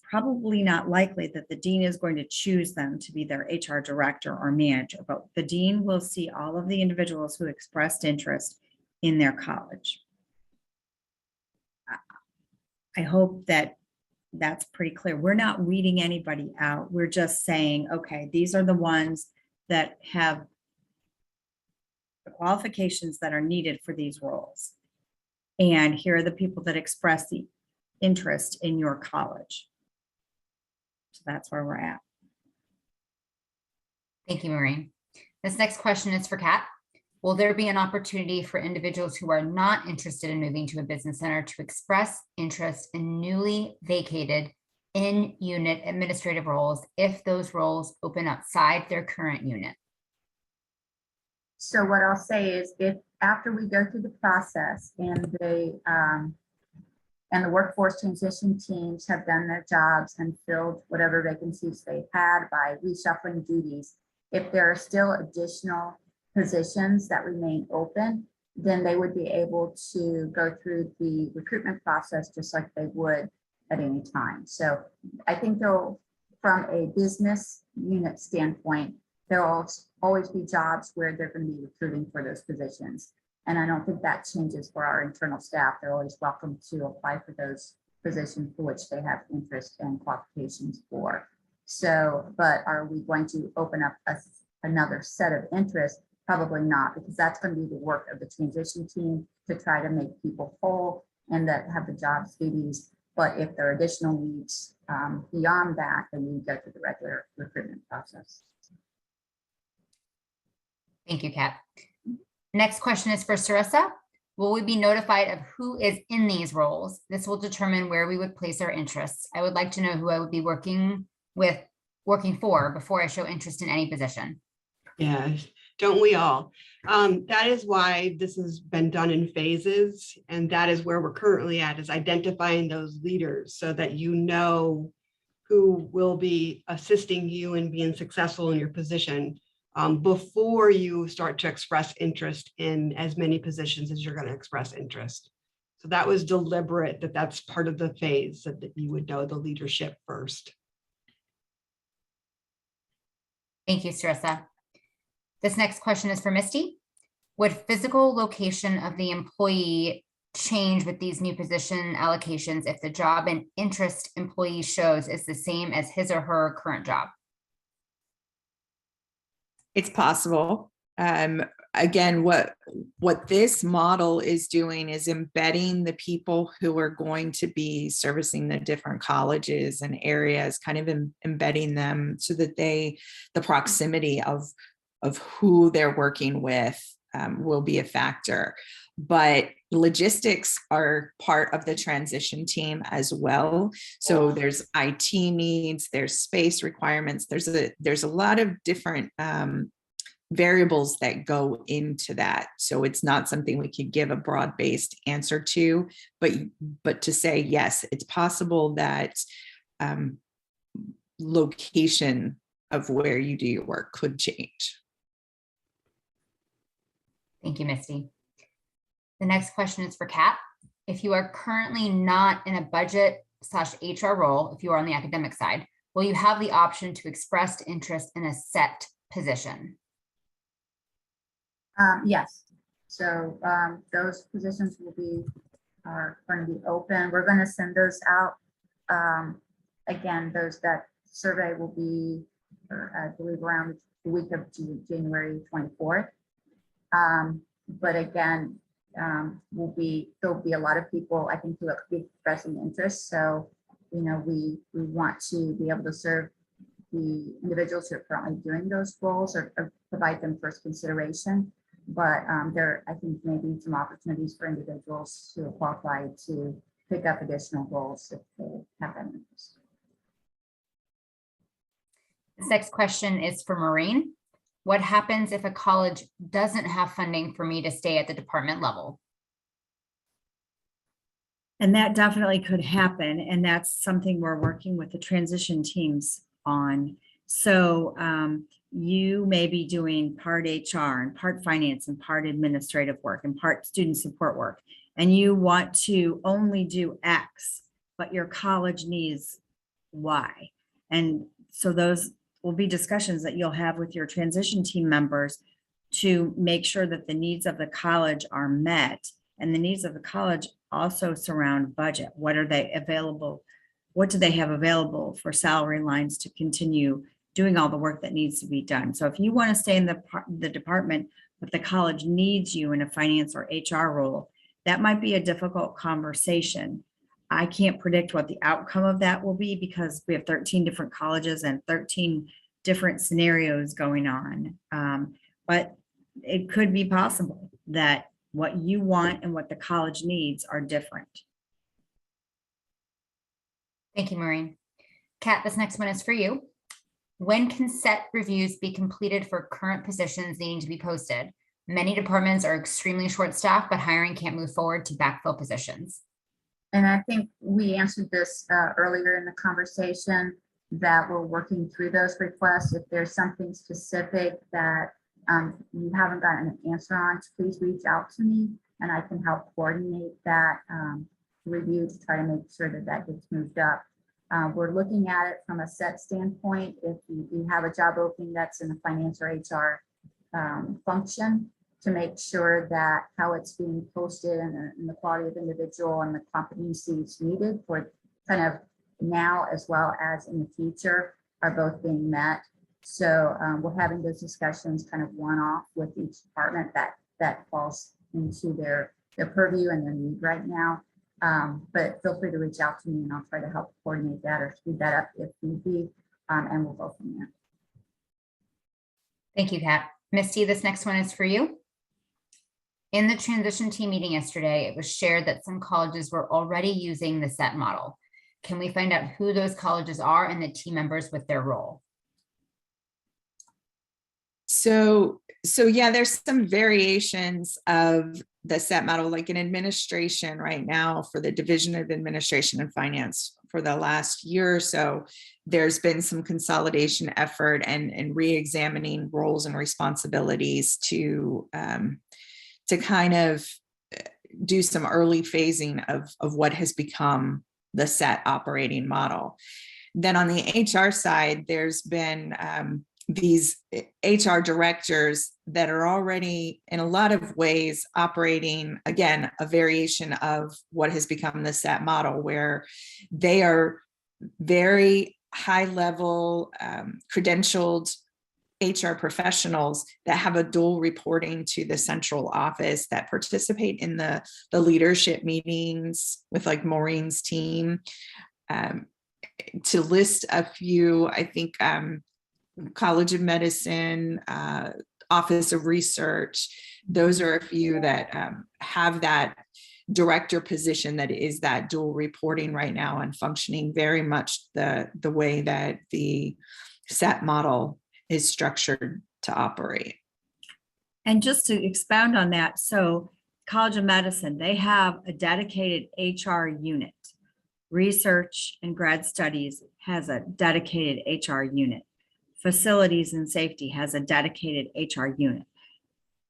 [SPEAKER 4] probably not likely that the dean is going to choose them to be their HR director or manager, but the dean will see all of the individuals who expressed interest in their college. I hope that that's pretty clear. We're not weeding anybody out. We're just saying, okay, these are the ones that have the qualifications that are needed for these roles. And here are the people that express the interest in your college. So that's where we're at.
[SPEAKER 1] Thank you, Maureen. This next question is for Kat. Will there be an opportunity for individuals who are not interested in moving to a business center to express interest in newly vacated in-unit administrative roles if those roles open outside their current unit?
[SPEAKER 7] So what I'll say is, if after we go through the process and the workforce transition teams have done their jobs and filled whatever vacancies they've had by reshuffling duties, if there are still additional positions that remain open, then they would be able to go through the recruitment process just like they would at any time. So I think from a business unit standpoint, there'll always be jobs where they're going to be recruiting for those positions. And I don't think that changes for our internal staff. They're always welcome to apply for those positions for which they have interest and qualifications for. So, but are we going to open up another set of interests? Probably not, because that's going to be the work of the transition team to try to make people whole and that have the job duties. But if there are additional needs beyond that, then we go through the regular recruitment process.
[SPEAKER 1] Thank you, Kat. Next question is for Sarissa. Will we be notified of who is in these roles? This will determine where we would place our interests. I would like to know who I would be working for before I show interest in any position.
[SPEAKER 8] Yeah, don't we all? That is why this has been done in phases. And that is where we're currently at, is identifying those leaders so that you know who will be assisting you in being successful in your position before you start to express interest in as many positions as you're going to express interest. So that was deliberate, that's part of the phase, so that you would know the leadership first.
[SPEAKER 1] Thank you, Sarissa. This next question is for Misty. Would physical location of the employee change with these new position allocations if the job and interest employee shows is the same as his or her current job?
[SPEAKER 3] It's possible. Again, what this model is doing is embedding the people who are going to be servicing the different colleges and areas, kind of embedding them so that the proximity of who they're working with will be a factor. But logistics are part of the transition team as well. So there's IT needs, there's space requirements, there's a lot of different variables that go into that. So it's not something we could give a broad-based answer to, but to say, yes, it's possible that location of where you do your work could change.
[SPEAKER 1] Thank you, Misty. The next question is for Kat. If you are currently not in a budget/HR role, if you are on the academic side, will you have the option to express interest in a set position?
[SPEAKER 7] Yes. So those positions are going to be open. We're going to send those out. Again, that survey will be, I believe, around the week of January 24th. But again, there'll be a lot of people, I think, who will be expressing interest. So, we want to be able to serve the individuals who are currently doing those roles or provide them first consideration. But there, I think, may be some opportunities for individuals who are qualified to pick up additional roles if they have that interest.
[SPEAKER 1] This next question is for Maureen. What happens if a college doesn't have funding for me to stay at the department level?
[SPEAKER 4] And that definitely could happen. And that's something we're working with the transition teams on. So you may be doing part HR and part finance and part administrative work and part student support work. And you want to only do X, but your college needs Y. And so those will be discussions that you'll have with your transition team members to make sure that the needs of the college are met. And the needs of the college also surround budget. What are they available? What do they have available for salary lines to continue doing all the work that needs to be done? So if you want to stay in the department, but the college needs you in a finance or HR role, that might be a difficult conversation. I can't predict what the outcome of that will be because we have 13 different colleges and 13 different scenarios going on. But it could be possible that what you want and what the college needs are different.
[SPEAKER 1] Thank you, Maureen. Kat, this next one is for you. When can set reviews be completed for current positions needing to be posted? Many departments are extremely short-staffed, but hiring can't move forward to backfill positions.
[SPEAKER 7] And I think we answered this earlier in the conversation that we're working through those requests. If there's something specific that you haven't gotten an answer on, please reach out to me and I can help coordinate that review to try to make sure that that gets moved up. We're looking at it from a set standpoint. If you have a job opening that's in the finance or HR function, to make sure that how it's being posted and the quality of individual and the competencies needed for kind of now as well as in the future are both being met. So we're having those discussions kind of one-off with each department that falls into their purview and their need right now. But feel free to reach out to me and I'll try to help coordinate that or speed that up if need be, and we'll go from there.
[SPEAKER 1] Thank you, Kat. Misty, this next one is for you. In the transition team meeting yesterday, it was shared that some colleges were already using the SET model. Can we find out who those colleges are and the team members with their role?
[SPEAKER 3] So yeah, there's some variations of the SET model, like in administration right now for the Division of Administration and Finance for the last year or so, there's been some consolidation effort and re-examining roles and responsibilities to kind of do some early phasing of what has become the SET operating model. Then on the HR side, there's been these HR directors that are already in a lot of ways operating, again, a variation of what has become the SET model, where they are very high level credentialed HR professionals that have a dual reporting to the central office that participate in the leadership meetings with like Maureen's team. To list a few, I think College of Medicine, Office of Research, those are a few that have that director position that is that dual reporting right now and functioning very much the way that the SET model is structured to operate.
[SPEAKER 4] And just to expound on that, so College of Medicine, they have a dedicated HR unit. Research and grad studies has a dedicated HR unit. Facilities and safety has a dedicated HR unit.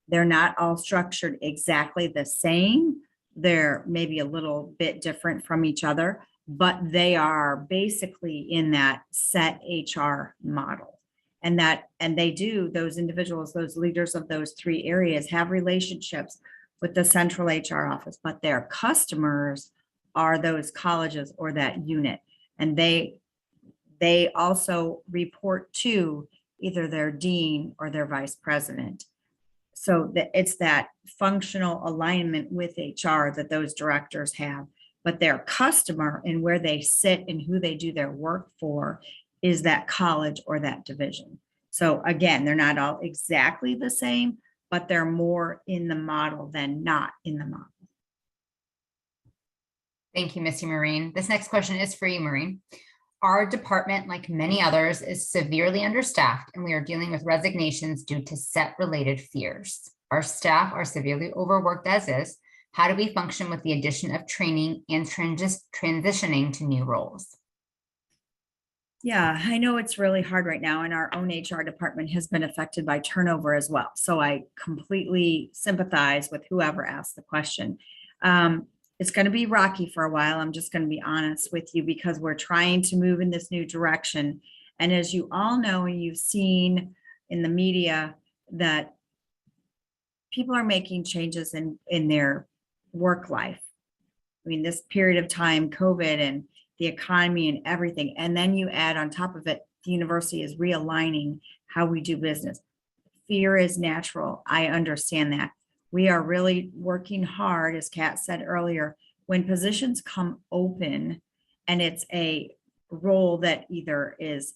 [SPEAKER 4] They're not all structured exactly the same. They're maybe a little bit different from each other, but they are basically in that SET HR model. And they do, those individuals, those leaders of those three areas have relationships with the central HR office, but their customers are those colleges or that unit. And they also report to either their dean or their vice president. So it's that functional alignment with HR that those directors have, but their customer and where they sit and who they do their work for is that college or that division. So again, they're not all exactly the same, but they're more in the model than not in the model.
[SPEAKER 1] Thank you, Misty Maureen. This next question is for you, Maureen. Our department, like many others, is severely understaffed, and we are dealing with resignations due to SET-related fears. Our staff are severely overworked as is. How do we function with the addition of training and transitioning to new roles?
[SPEAKER 4] Yeah, I know it's really hard right now, and our own HR department has been affected by turnover as well. So I completely sympathize with whoever asked the question. It's going to be rocky for a while. I'm just going to be honest with you because we're trying to move in this new direction. And as you all know, and you've seen in the media, that people are making changes in their work life. I mean, this period of time, COVID and the economy and everything. And then you add on top of it, the university is realigning how we do business. Fear is natural. I understand that. We are really working hard, as Kat said earlier, when positions come open and it's a role that either is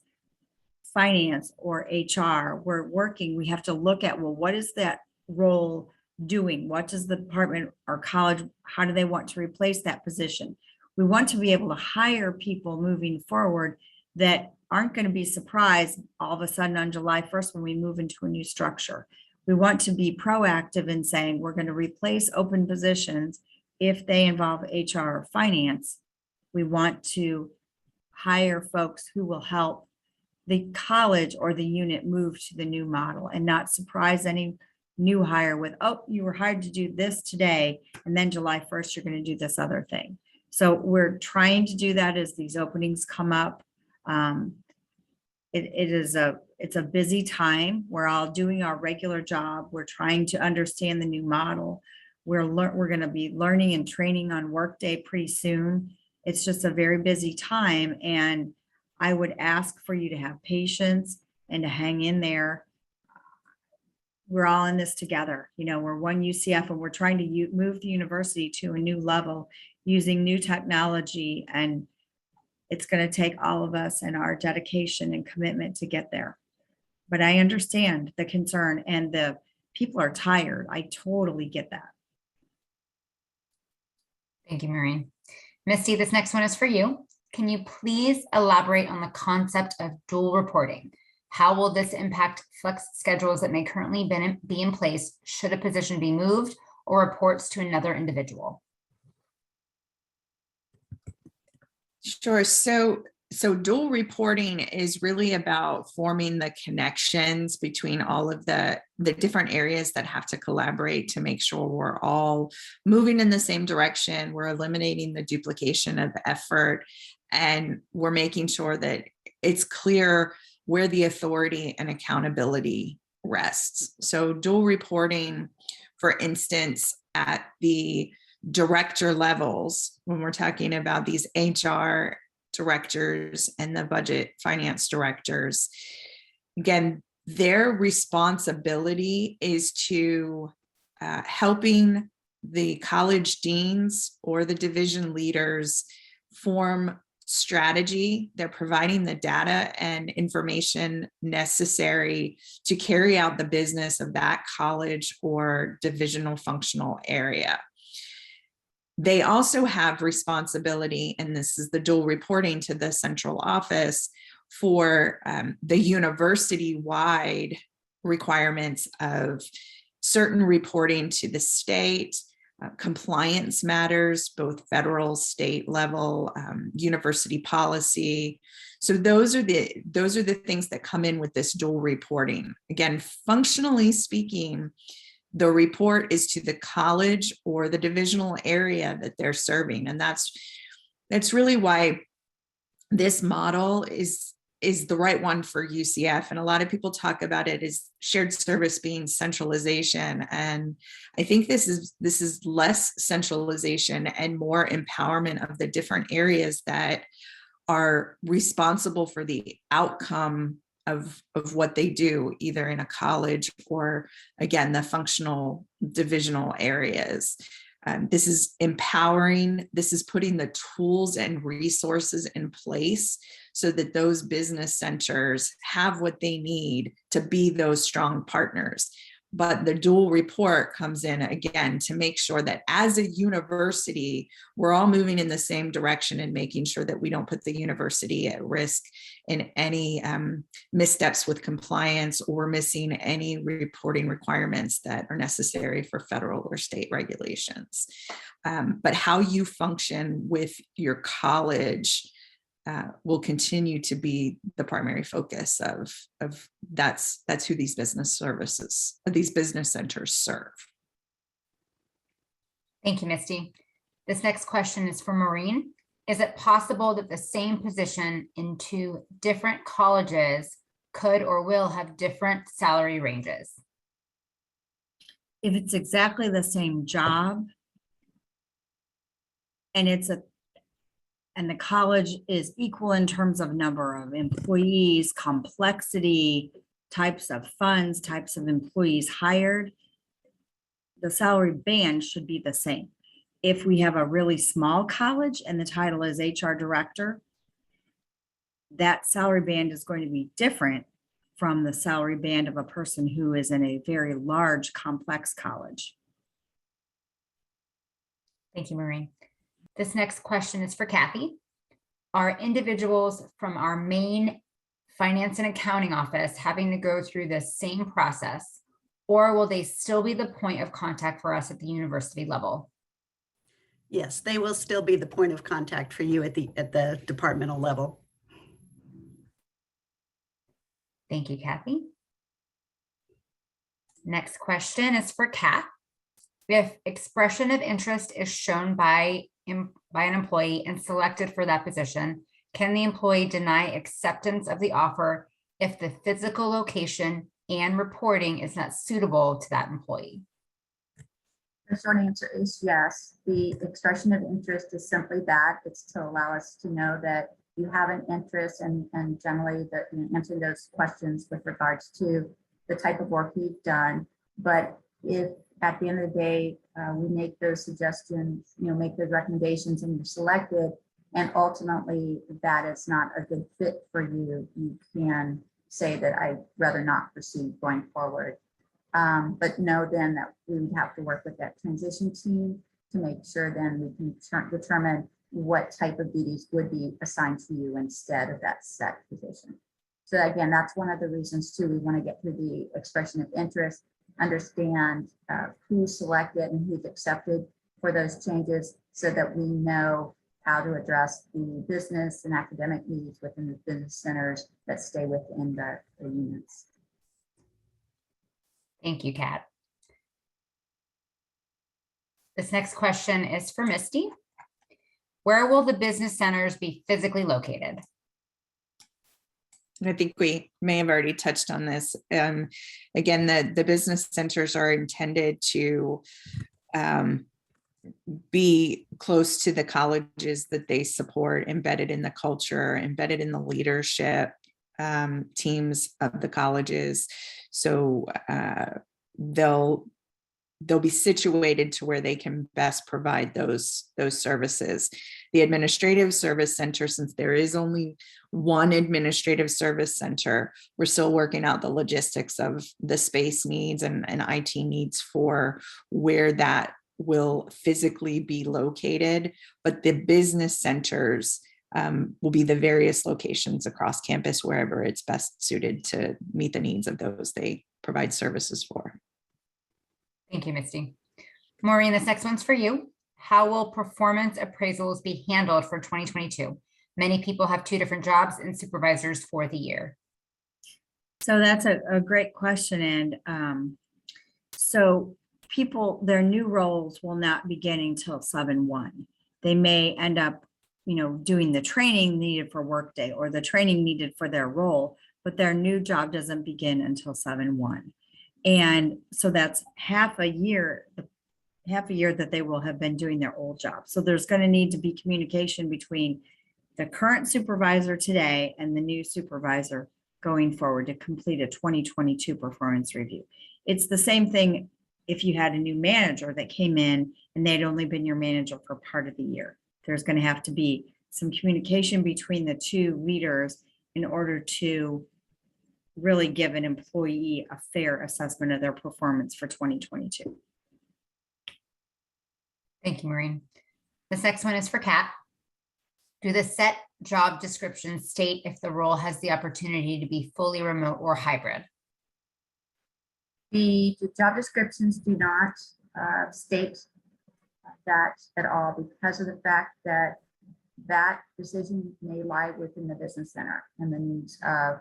[SPEAKER 4] finance or HR, we have to look at, well, what is that role doing? What does the department or college, how do they want to replace that position? We want to be able to hire people moving forward that aren't going to be surprised all of a sudden on July 1st when we move into a new structure. We want to be proactive in saying we're going to replace open positions if they involve HR or finance. We want to hire folks who will help the college or the unit move to the new model and not surprise any new hire with, oh, you were hired to do this today, and then July 1st, you're going to do this other thing. So we're trying to do that as these openings come up. it's a busy time. We're all doing our regular job. We're trying to understand the new model. We're going to be learning and training on Workday pretty soon. It's just a very busy time. And I would ask for you to have patience and to hang in there. We're all in this together. You know, we're one UCF and we're trying to move the university to a new level using new technology. And it's going to take all of us and our dedication and commitment to get there. But I understand the concern and the people are tired. I totally get that.
[SPEAKER 1] Thank you, Maureen. Misty, this next one is for you. Can you please elaborate on the concept of dual reporting? How will this impact flex schedules that may currently be in place should a position be moved or reports to another individual?
[SPEAKER 3] Sure. So dual reporting is really about forming the connections between all of the different areas that have to collaborate to make sure we're all moving in the same direction. We're eliminating the duplication of effort, and we're making sure that it's clear where the authority and accountability rests. So dual reporting, for instance, at the director levels, when we're talking about these HR directors and the budget finance directors, again, their responsibility is to helping the college deans or the division leaders form strategy. They're providing the data and information necessary to carry out the business of that college or divisional functional area. They also have responsibility, and this is the dual reporting to the central office, for the university-wide requirements of certain reporting to the state, compliance matters, both federal, state level, university policy. So those are the things that come in with this dual reporting. Again, functionally speaking, the report is to the college or the divisional area that they're serving. And that's really why this model is the right one for UCF. And a lot of people talk about it as shared service being centralization. And I think this is less centralization and more empowerment of the different areas that are responsible for the outcome of what they do, either in a college or, again, the functional divisional areas. This is empowering. This is putting the tools and resources in place so that those business centers have what they need to be those strong partners. But the dual report comes in, again, to make sure that as a university, we're all moving in the same direction and making sure that we don't put the university at risk in any missteps with compliance or missing any reporting requirements that are necessary for federal or state regulations. But how you function with your college will continue to be the primary focus of that's who these business centers serve.
[SPEAKER 1] Thank you, Misty. This next question is for Maureen. Is it possible that the same position in two different colleges could or will have different salary ranges?
[SPEAKER 4] If it's exactly the same job and and the college is equal in terms of number of employees, complexity, types of funds, types of employees hired, the salary band should be the same. If we have a really small college and the title is HR director, that salary band is going to be different from the salary band of a person who is in a very large, complex college.
[SPEAKER 1] Thank you, Maureen. This next question is for Kathy. Are individuals from our main finance and accounting office having to go through the same process, or will they still be the point of contact for us at the university level?
[SPEAKER 9] Yes, they will still be the point of contact for you at the departmental level.
[SPEAKER 1] Thank you, Kathy. Next question is for Kat. If expression of interest is shown by an employee and selected for that position, can the employee deny acceptance of the offer if the physical location and reporting is not suitable to that employee?
[SPEAKER 7] The short answer is yes. The expression of interest is simply that. It's to allow us to know that you have an interest and generally that answering those questions with regards to the type of work you've done. But if at the end of the day, we make those suggestions, make those recommendations and you're selected, and ultimately that is not a good fit for you, you can say that I'd rather not proceed going forward. But know then that we would have to work with that transition team to make sure then we can determine what type of duties would be assigned to you instead of that set position. So again, that's one of the reasons too, we want to get through the expression of interest, understand who's selected and who's accepted for those changes so that we know how to address the business and academic needs within the business centers that stay within the units.
[SPEAKER 1] Thank you, Kat. This next question is for Misty. Where will the business centers be physically located?
[SPEAKER 3] I think we may have already touched on this. Again, the business centers are intended to be close to the colleges that they support, embedded in the culture, embedded in the leadership teams of the colleges. So they'll be situated to where they can best provide those services. The administrative service center, since there is only one administrative service center, we're still working out the logistics of the space needs and IT needs for where that will physically be located. But the business centers will be the various locations across campus, wherever it's best suited to meet the needs of those they provide services for.
[SPEAKER 1] Thank you, Misty. Maureen, this next one's for you. How will performance appraisals be handled for 2022? Many people have 2 different jobs and supervisors for the year.
[SPEAKER 4] So that's a great question. And so people, their new roles will not begin until 7/1. They may end up, doing the training needed for Workday or the training needed for their role, but their new job doesn't begin until 7/1. And so that's half a year that they will have been doing their old job. So there's going to need to be communication between the current supervisor today and the new supervisor going forward to complete a 2022 performance review. It's the same thing if you had a new manager that came in and they'd only been your manager for part of the year. There's going to have to be some communication between the two leaders in order to really give an employee a fair assessment of their performance for 2022.
[SPEAKER 1] Thank you, Maureen. This next one is for Kat. Do the set job descriptions state if the role has the opportunity to be fully remote or hybrid?
[SPEAKER 7] The job descriptions do not state that at all because of the fact that that decision may lie within the business center and the needs of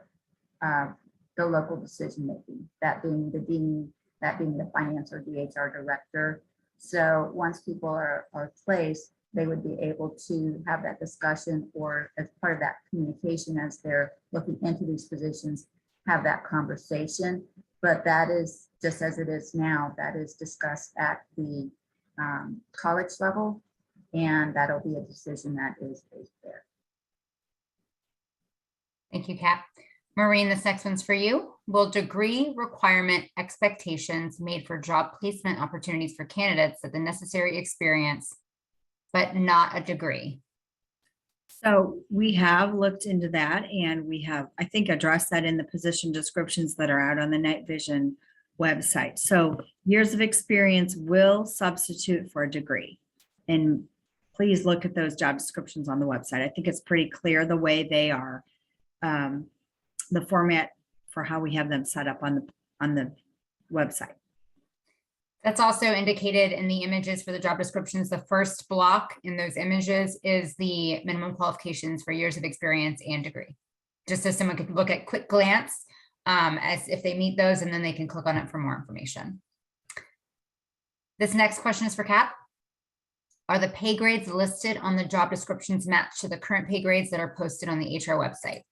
[SPEAKER 7] the local decision making, that being the dean, that being the finance or DHR director. So once people are placed, they would be able to have that discussion or as part of that communication as they're looking into these positions, have that conversation. But that is just as it is now, that is discussed at the college level, and that'll be a decision that is based there.
[SPEAKER 1] Thank you, Kat. Maureen, this next one's for you. Will degree requirement expectations made for job placement opportunities for candidates have the necessary experience, but not a degree?
[SPEAKER 4] So we have looked into that and we have, I think, addressed that in the position descriptions that are out on the Night Vision website. So years of experience will substitute for a degree. And please look at those job descriptions on the website. I think it's pretty clear the way they are, the format for how we have them set up on the website.
[SPEAKER 1] That's also indicated in the images for the job descriptions. The first block in those images is the minimum qualifications for years of experience and degree. Just so someone could look at quick glance as if they meet those, and then they can click on it for more information. This next question is for Kat. Are the pay grades listed on the job descriptions matched to the current pay grades that are posted on the HR website?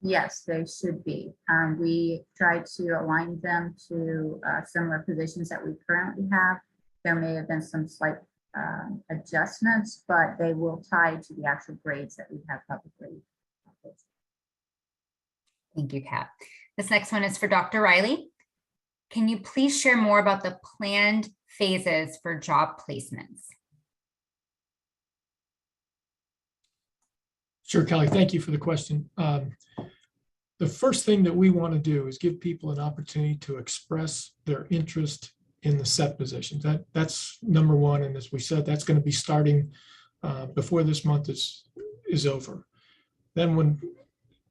[SPEAKER 7] Yes, they should be. We try to align them to similar positions that we currently have. There may have been some slight adjustments, but they will tie to the actual grades that we have publicly.
[SPEAKER 1] Thank you, Kat. This next one is for Dr. Riley. Can you please share more about the planned phases for job placements?
[SPEAKER 5] Sure, Kelly, thank you for the question. The first thing that we want to do is give people an opportunity to express their interest in the set positions. That's number one. And as we said, that's going to be starting before this month is over. Then when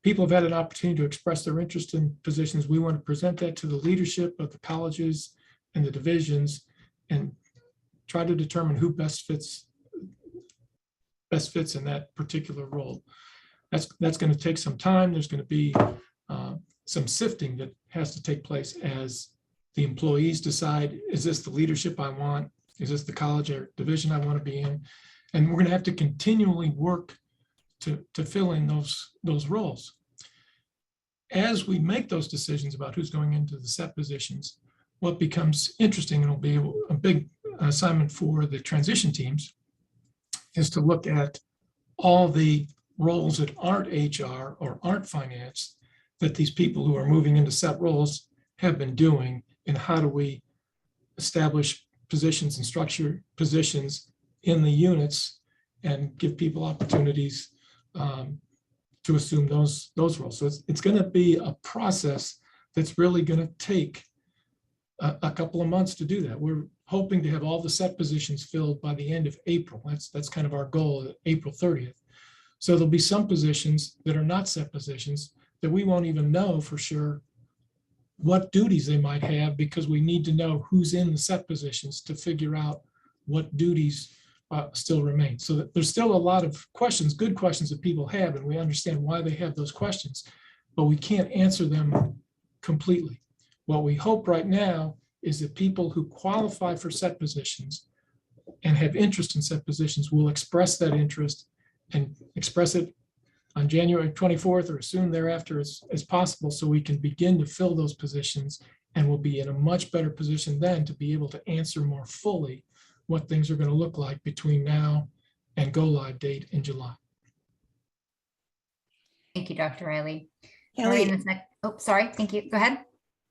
[SPEAKER 5] people have had an opportunity to express their interest in positions, we want to present that to the leadership of the colleges and the divisions and try to determine who best fits in that particular role. That's going to take some time. There's going to be some sifting that has to take place as the employees decide, is this the leadership I want? Is this the college or division I want to be in? And we're going to have to continually work to fill in those roles. As we make those decisions about who's going into the set positions, what becomes interesting, and will be a big assignment for the transition teams, is to look at all the roles that aren't HR or aren't finance that these people who are moving into set roles have been doing, and how do we establish positions and structure positions in the units and give people opportunities to assume those roles. So it's going to be a process that's really going to take a couple of months to do that. We're hoping to have all the set positions filled by the end of April. That's kind of our goal, April 30th. So there'll be some positions that are not set positions that we won't even know for sure what duties they might have, because we need to know who's in the set positions to figure out what duties still remain. So that there's still a lot of questions, good questions that people have, and we understand why they have those questions, but we can't answer them completely. What we hope right now is that people who qualify for set positions and have interest in set positions will express that interest and express it on January 24th or as soon thereafter as possible, so we can begin to fill those positions, and we'll be in a much better position then to be able to answer more fully what things are going to look like between now and go live date in July.
[SPEAKER 1] Thank you, Dr. Riley.
[SPEAKER 3] Kelly,
[SPEAKER 1] Maureen, this next, oh, sorry. Thank you. Go ahead.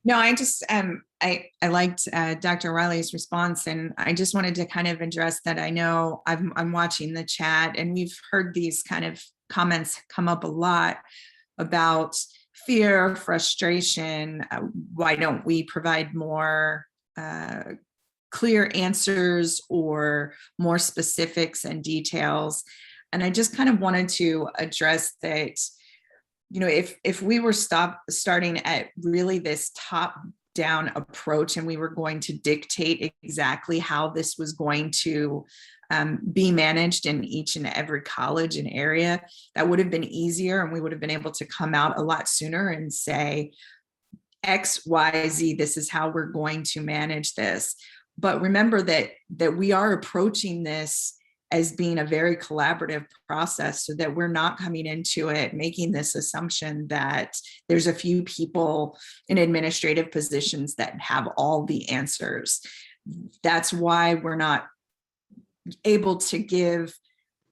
[SPEAKER 3] no, I just, I liked Dr. Riley's response, and I just wanted to kind of address that. I know I'm watching the chat, and we've heard these kind of comments come up a lot about fear, frustration. Why don't we provide more clear answers or more specifics and details? And I just kind of wanted to address that, you know, if we were starting at really this top-down approach and we were going to dictate exactly how this was going to be managed in each and every college and area, that would have been easier, and we would have been able to come out a lot sooner and say, X, Y, Z, this is how we're going to manage this. But remember that we are approaching this as being a very collaborative process, so that we're not coming into it making this assumption that there's a few people in administrative positions that have all the answers. That's why we're not able to give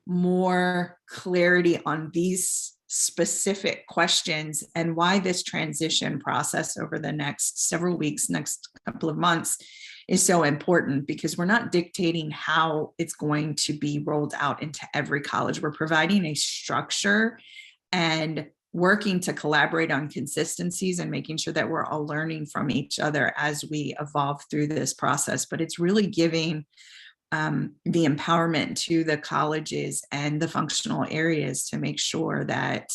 [SPEAKER 3] more clarity on these specific questions, and why this transition process over the next several weeks, next couple of months, is so important, because we're not dictating how it's going to be rolled out into every college. We're providing a structure and working to collaborate on consistencies and making sure that we're all learning from each other as we evolve through this process. But it's really giving the empowerment to the colleges and the functional areas to make sure that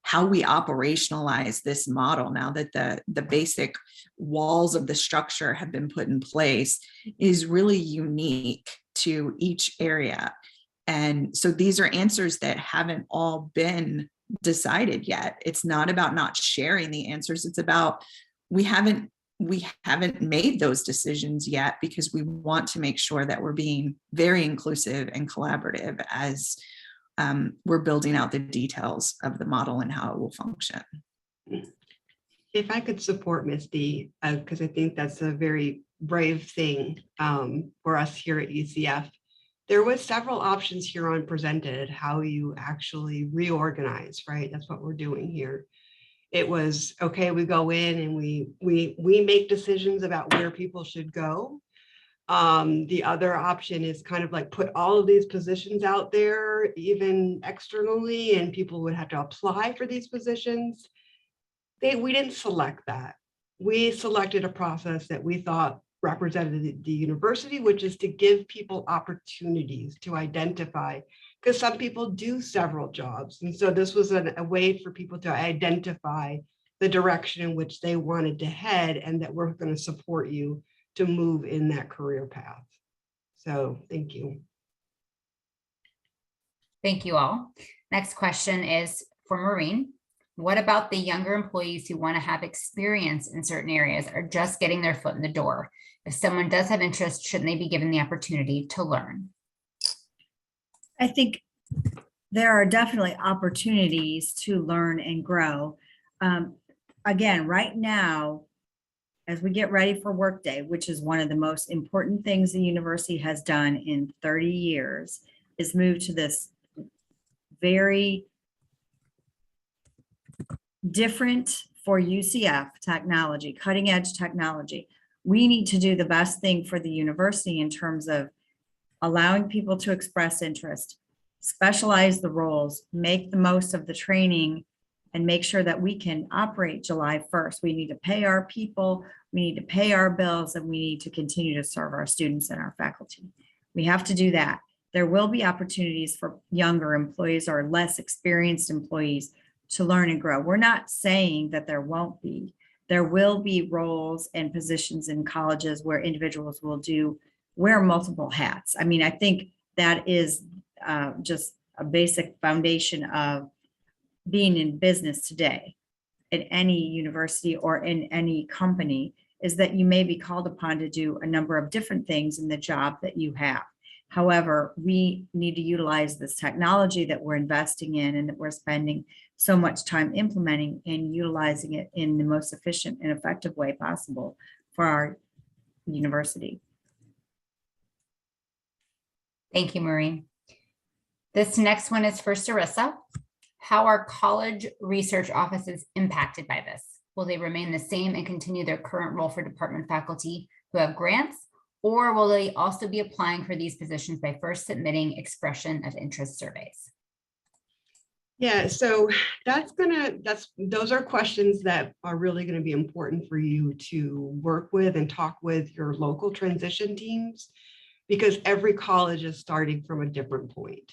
[SPEAKER 3] how we operationalize this model, now that the basic walls of the structure have been put in place, is really unique to each area. And so these are answers that haven't all been decided yet. It's not about not sharing the answers. It's about we haven't made those decisions yet, because we want to make sure that we're being very inclusive and collaborative as we're building out the details of the model and how it will function.
[SPEAKER 8] If I could support Misty, because I think that's a very brave thing for us here at UCF. There was several options here on presented, how you actually reorganize, right? That's what we're doing here. It was, okay, we go in and we make decisions about where people should go. The other option is kind of like put all of these positions out there, even externally, and people would have to apply for these positions. We didn't select that. We selected a process that we thought represented the university, which is to give people opportunities to identify, because some people do several jobs. And so this was a way for people to identify the direction in which they wanted to head, and that we're going to support you to move in that career path. So thank you.
[SPEAKER 1] Thank you all. Next question is for Maureen. What about the younger employees who want to have experience in certain areas or just getting their foot in the door? If someone does have interest, shouldn't they be given the opportunity to learn?
[SPEAKER 4] I think there are definitely opportunities to learn and grow. Again, right now, as we get ready for Workday, which is one of the most important things the university has done in 30 years, is move to this very different for UCF technology, cutting edge technology. We need to do the best thing for the university in terms of allowing people to express interest, specialize the roles, make the most of the training, and make sure that we can operate July 1st. We need to pay our people, we need to pay our bills, and we need to continue to serve our students and our faculty. We have to do that. There will be opportunities for younger employees or less experienced employees to learn and grow. We're not saying that there won't be. There will be roles and positions in colleges where individuals will wear multiple hats. I mean, I think that is just a basic foundation of being in business today at any university or in any company, is that you may be called upon to do a number of different things in the job that you have. However, we need to utilize this technology that we're investing in and that we're spending so much time implementing, and utilizing it in the most efficient and effective way possible for our university.
[SPEAKER 1] Thank you, Maureen. This next one is for Sarissa. How are college research offices impacted by this? Will they remain the same and continue their current role for department faculty who have grants, or will they also be applying for these positions by first submitting expression of interest surveys?
[SPEAKER 8] Yeah, so those are questions that are really going to be important for you to work with and talk with your local transition teams, because every college is starting from a different point.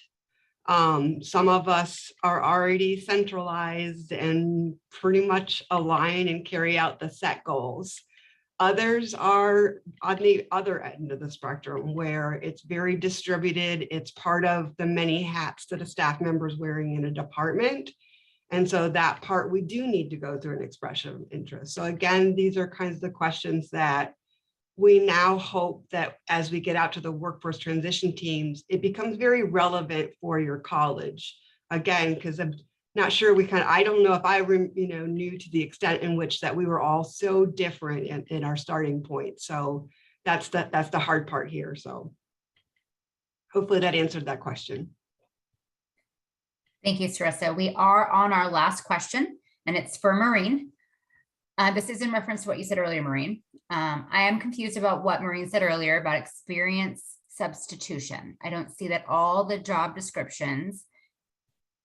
[SPEAKER 8] Some of us are already centralized and pretty much align and carry out the set goals. Others are on the other end of the spectrum, where it's very distributed. It's part of the many hats that a staff member is wearing in a department. And so that part, we do need to go through an expression of interest. So again, these are kinds of the questions that we now hope that as we get out to the workforce transition teams, it becomes very relevant for your college. Again, because I'm not sure I don't know if I knew to the extent in which that we were all so different in our starting point. So that's the hard part here. So hopefully that answered that question.
[SPEAKER 1] Thank you, Sarissa. We are on our last question, and it's for Maureen. This is in reference to what you said earlier, Maureen. I am confused about what Maureen said earlier about experience substitution. I don't see that all the job descriptions.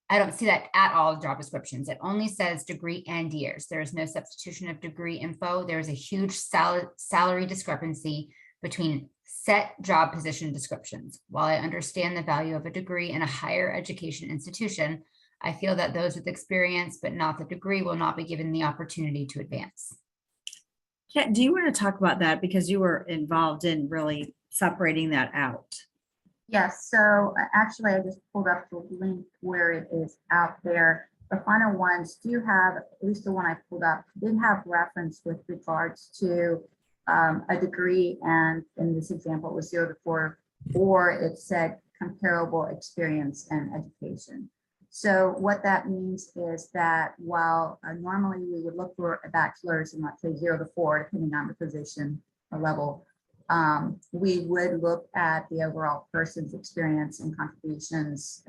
[SPEAKER 1] I don't see that at all job descriptions. It only says degree and years. There is no substitution of degree info. There is a huge salary discrepancy between set job position descriptions. While I understand the value of a degree in a higher education institution, I feel that those with experience but not the degree will not be given the opportunity to advance.
[SPEAKER 4] Yeah, do you want to talk about that, because you were involved in really separating that out?
[SPEAKER 7] Yes, so actually I just pulled up the link where it is out there. The final ones do have, at least the one I pulled up, did have reference with regards to a degree, and in this example it was 0 to 4, or it said comparable experience and education. So what that means is that while normally we would look for a bachelor's in, let's say, 0 to 4, depending on the position or level, we would look at the overall person's experience and contributions,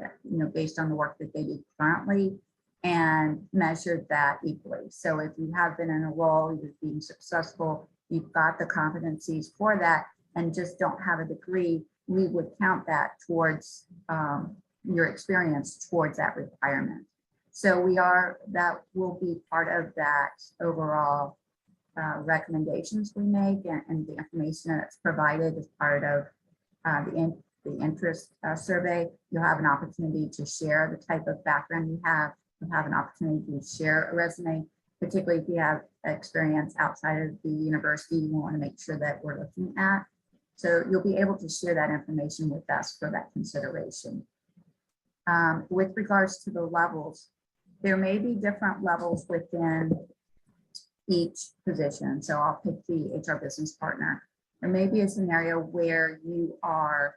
[SPEAKER 7] based on the work that they do currently, and measured that equally. So if you have been in a role, you're being successful, you've got the competencies for that, and just don't have a degree, we would count that towards your experience towards that requirement. So that will be part of that overall recommendations we make, and the information that's provided as part of the interest survey. You'll have an opportunity to share the type of background you have. You'll have an opportunity to share a resume, particularly if you have experience outside of the university you want to make sure that we're looking at. So you'll be able to share that information with us for that consideration. With regards to the levels, there may be different levels within each position. So I'll pick the HR business partner. There may be a scenario where you are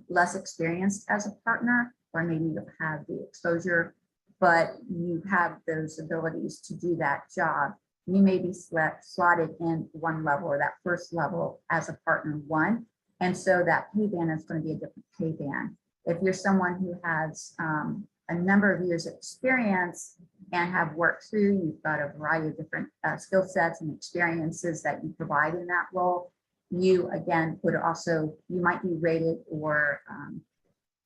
[SPEAKER 7] less experienced as a partner, or maybe you don't have the exposure, but you have those abilities to do that job. You may be slotted in one level, or that first level, as a partner 1. And so that pay band is going to be a different pay band. If you're someone who has a number of years of experience and have worked through, you've got a variety of different skill sets and experiences that you provide in that role, you again you might be rated or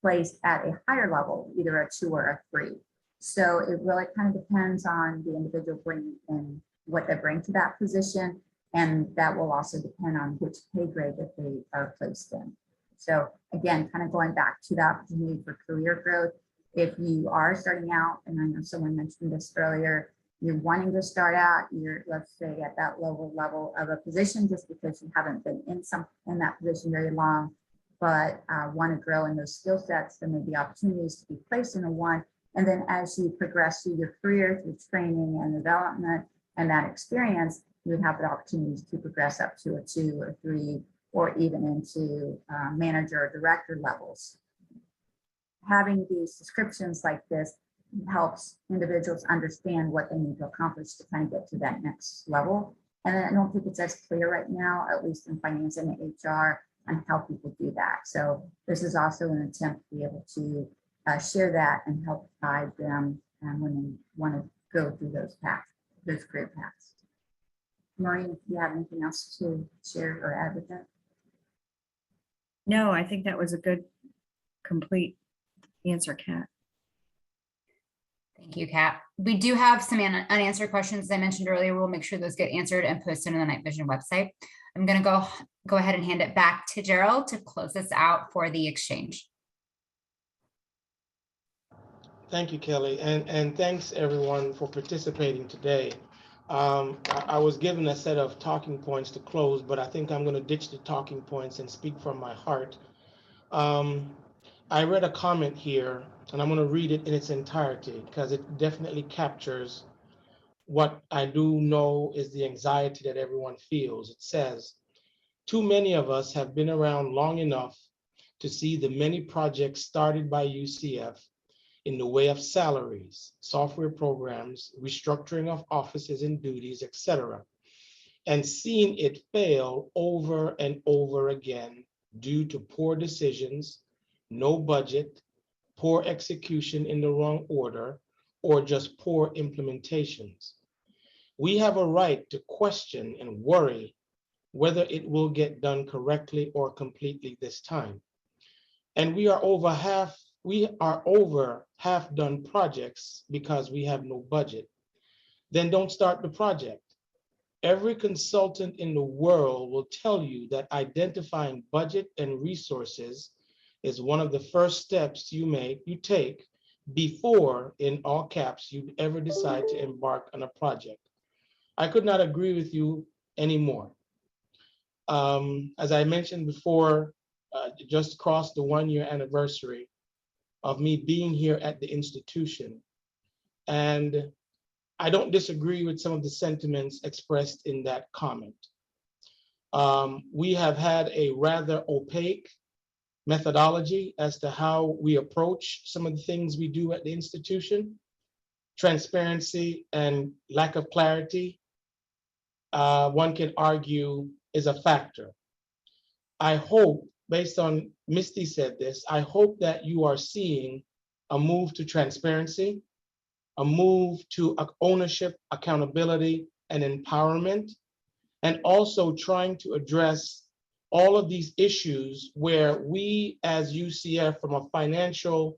[SPEAKER 7] placed at a higher level, either a 2 or a 3. So it really kind of depends on the individual bringing in what they bring to that position, and that will also depend on which pay grade that they are placed in. So again, kind of going back to the opportunity for career growth, if you are starting out, and I know someone mentioned this earlier, you're wanting to start out, you're, let's say, at that level of a position just because you haven't been in that position very long, but want to grow in those skill sets, there may be opportunities to be placed in a 1. And then as you progress through your career, through training and development and that experience, you would have the opportunities to progress up to a 2 or 3, or even into manager or director levels. Having these descriptions like this helps individuals understand what they need to accomplish to kind of get to that next level. And I don't think it's as clear right now, at least in finance and HR, on how people do that. So this is also an attempt to be able to share that and help guide them when they want to go through those paths, those career paths. Maureen, do you have anything else to share or add with that?
[SPEAKER 4] No, I think that was a good, complete answer, Kat.
[SPEAKER 1] Thank you, Kat. We do have some unanswered questions, as I mentioned earlier. We'll make sure those get answered and posted on the Night Vision website. I'm going to go ahead and hand it back to Gerald to close us out for the exchange.
[SPEAKER 2] Thank you, Kelly, and thanks everyone for participating today. I was given a set of talking points to close, but I think I'm going to ditch the talking points and speak from my heart. I read a comment here, and I'm going to read it in its entirety because it definitely captures what I do know is the anxiety that everyone feels. It says, "Too many of us have been around long enough to see the many projects started by UCF in the way of salaries, software programs, restructuring of offices and duties, etc., and seen it fail over and over again due to poor decisions, no budget, poor execution in the wrong order, or just poor implementations. We have a right to question and worry whether it will get done correctly or completely this time. And we are over half done projects because we have no budget. Then don't start the project. Every consultant in the world will tell you that identifying budget and resources is one of the first steps you take before, in all caps, you ever decide to embark on a project." I could not agree with you anymore. As I mentioned before, just crossed the 1-year anniversary of me being here at the institution. And I don't disagree with some of the sentiments expressed in that comment. We have had a rather opaque methodology as to how we approach some of the things we do at the institution. Transparency and lack of clarity, one can argue, is a factor. I hope, based on Misty said this, I hope that you are seeing a move to transparency, a move to ownership, accountability, and empowerment, and also trying to address all of these issues where we as UCF, from a financial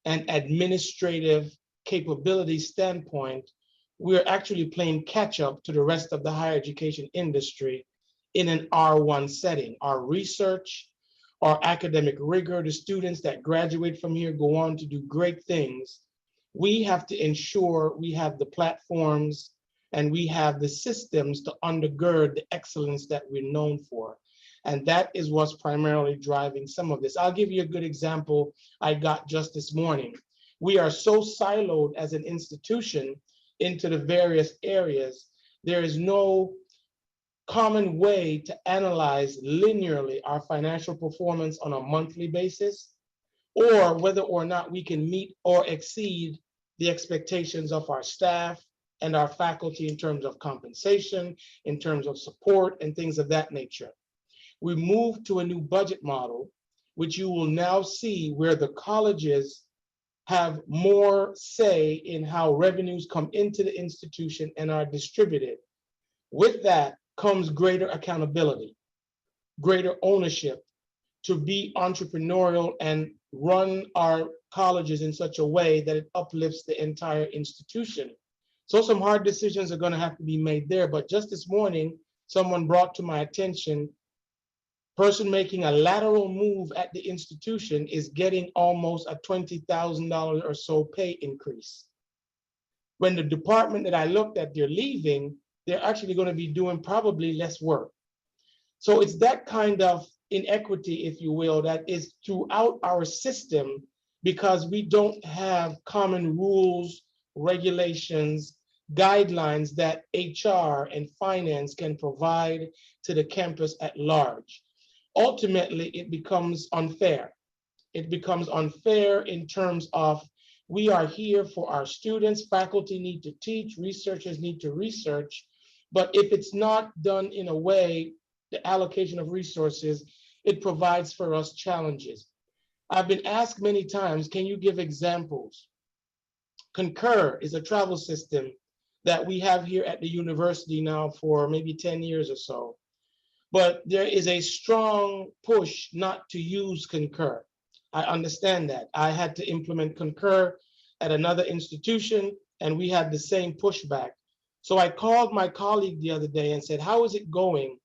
[SPEAKER 2] and administrative capability standpoint, we're actually playing catch up to the rest of the higher education industry in an R1 setting. Our research, our academic rigor, the students that graduate from here go on to do great things. We have to ensure we have the platforms and we have the systems to undergird the excellence that we're known for. And that is what's primarily driving some of this. I'll give you a good example I got just this morning. We are so siloed as an institution into the various areas. There is no common way to analyze linearly our financial performance on a monthly basis, or whether or not we can meet or exceed the expectations of our staff and our faculty in terms of compensation, in terms of support, and things of that nature. We moved to a new budget model, which you will now see where the colleges have more say in how revenues come into the institution and are distributed. With that comes greater accountability, greater ownership to be entrepreneurial and run our colleges in such a way that it uplifts the entire institution. So some hard decisions are going to have to be made there. But just this morning, someone brought to my attention, person making a lateral move at the institution is getting almost a $20,000 or so pay increase. When the department that I looked at, they're leaving, they're actually going to be doing probably less work. So it's that kind of inequity, if you will, that is throughout our system because we don't have common rules, regulations, guidelines that HR and finance can provide to the campus at large. Ultimately, it becomes unfair. It becomes unfair in terms of we are here for our students, faculty need to teach, researchers need to research, but if it's not done in a way, the allocation of resources, it provides for us challenges. I've been asked many times, can you give examples? Concur is a travel system that we have here at the university now for maybe 10 years or so. But there is a strong push not to use Concur. I understand that. I had to implement Concur at another institution and we had the same pushback. So I called my colleague the other day and said, how is it going?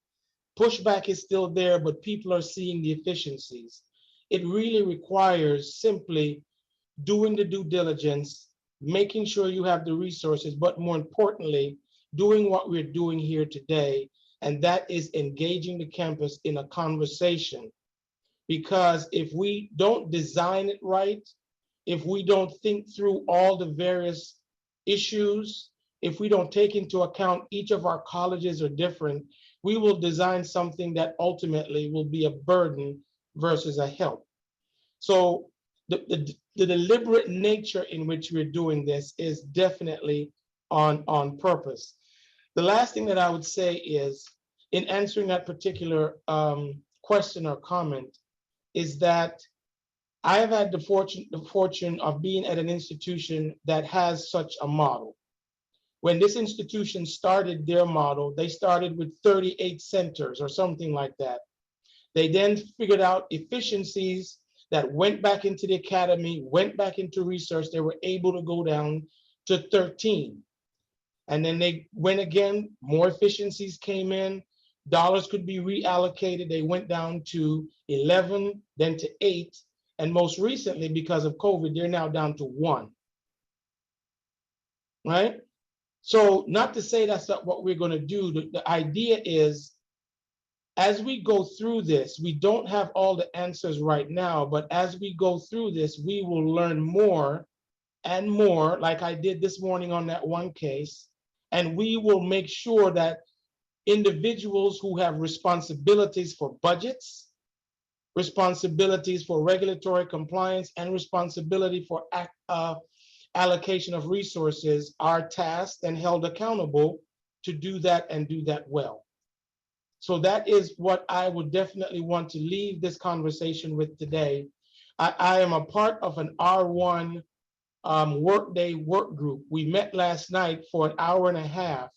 [SPEAKER 2] Pushback is still there, but people are seeing the efficiencies. It really requires simply doing the due diligence, making sure you have the resources, but more importantly, doing what we're doing here today, and that is engaging the campus in a conversation. Because if we don't design it right, if we don't think through all the various issues, if we don't take into account each of our colleges are different, we will design something that ultimately will be a burden versus a help. So the deliberate nature in which we're doing this is definitely on purpose. The last thing that I would say is, in answering that particular question or comment, is that I have had the fortune of being at an institution that has such a model. When this institution started their model, they started with 38 centers or something like that. They then figured out efficiencies that went back into the academy, went back into research. They were able to go down to 13. And then they went again, more efficiencies came in, dollars could be reallocated. They went down to 11, then to 8. And most recently, because of COVID, they're now down to 1. Right? So not to say that's not what we're going to do. The idea is, as we go through this, we don't have all the answers right now, but as we go through this, we will learn more and more, like I did this morning on that one case, and we will make sure that individuals who have responsibilities for budgets, responsibilities for regulatory compliance, and responsibility for allocation of resources are tasked and held accountable to do that and do that well. So that is what I would definitely want to leave this conversation with today. I am a part of an R1 Workday work group. We met last night for an hour and a half.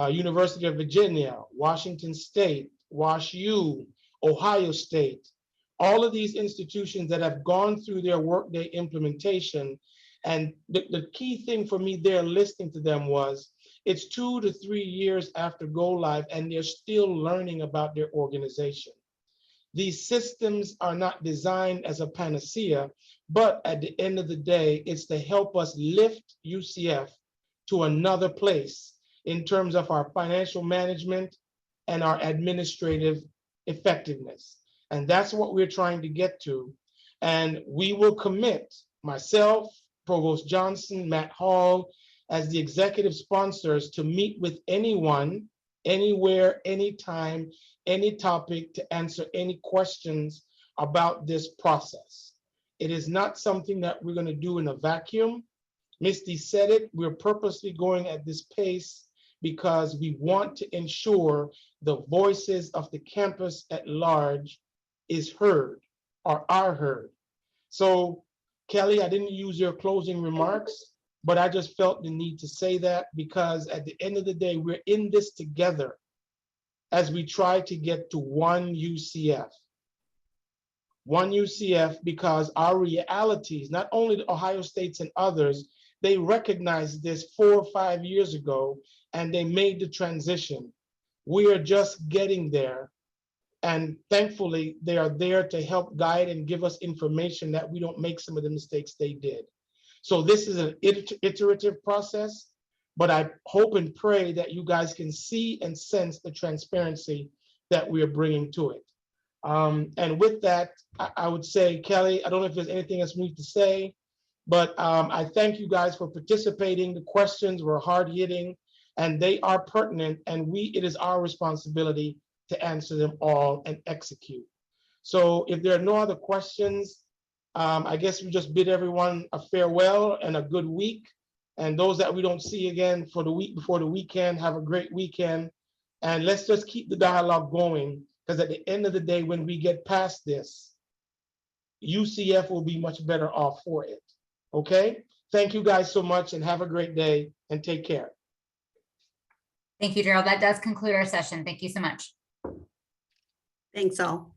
[SPEAKER 2] University of Virginia, Washington State, WashU, Ohio State, all of these institutions that have gone through their Workday implementation. And the key thing for me there listening to them was it's 2 to 3 years after go live and they're still learning about their organization. These systems are not designed as a panacea, but at the end of the day, it's to help us lift UCF to another place in terms of our financial management and our administrative effectiveness. And that's what we're trying to get to. And we will commit, myself, Provost Johnson, Matt Hall, as the executive sponsors, to meet with anyone, anywhere, anytime, any topic, to answer any questions about this process. It is not something that we're going to do in a vacuum. Misty said it, we're purposely going at this pace because we want to ensure the voices of the campus at large is heard or are heard. So Kelly, I didn't use your closing remarks, but I just felt the need to say that because at the end of the day, we're in this together as we try to get to one UCF. One UCF, because our realities, not only the Ohio States and others, they recognized this 4 or 5 years ago and they made the transition. We are just getting there. And thankfully, they are there to help guide and give us information that we don't make some of the mistakes they did. So this is an iterative process, but I hope and pray that you guys can see and sense the transparency that we are bringing to it. And with that, I would say, Kelly, I don't know if there's anything else we need to say, but I thank you guys for participating. The questions were hard-hitting and they are pertinent, and it is our responsibility to answer them all and execute. So if there are no other questions, I guess we just bid everyone a farewell and a good week. And those that we don't see again for the week before the weekend, have a great weekend. And let's just keep the dialogue going, because at the end of the day, when we get past this, UCF will be much better off for it. Okay? Thank you guys so much and have a great day and take care.
[SPEAKER 1] Thank you, Gerald. That does conclude our session. Thank you so much.
[SPEAKER 9] Thanks all.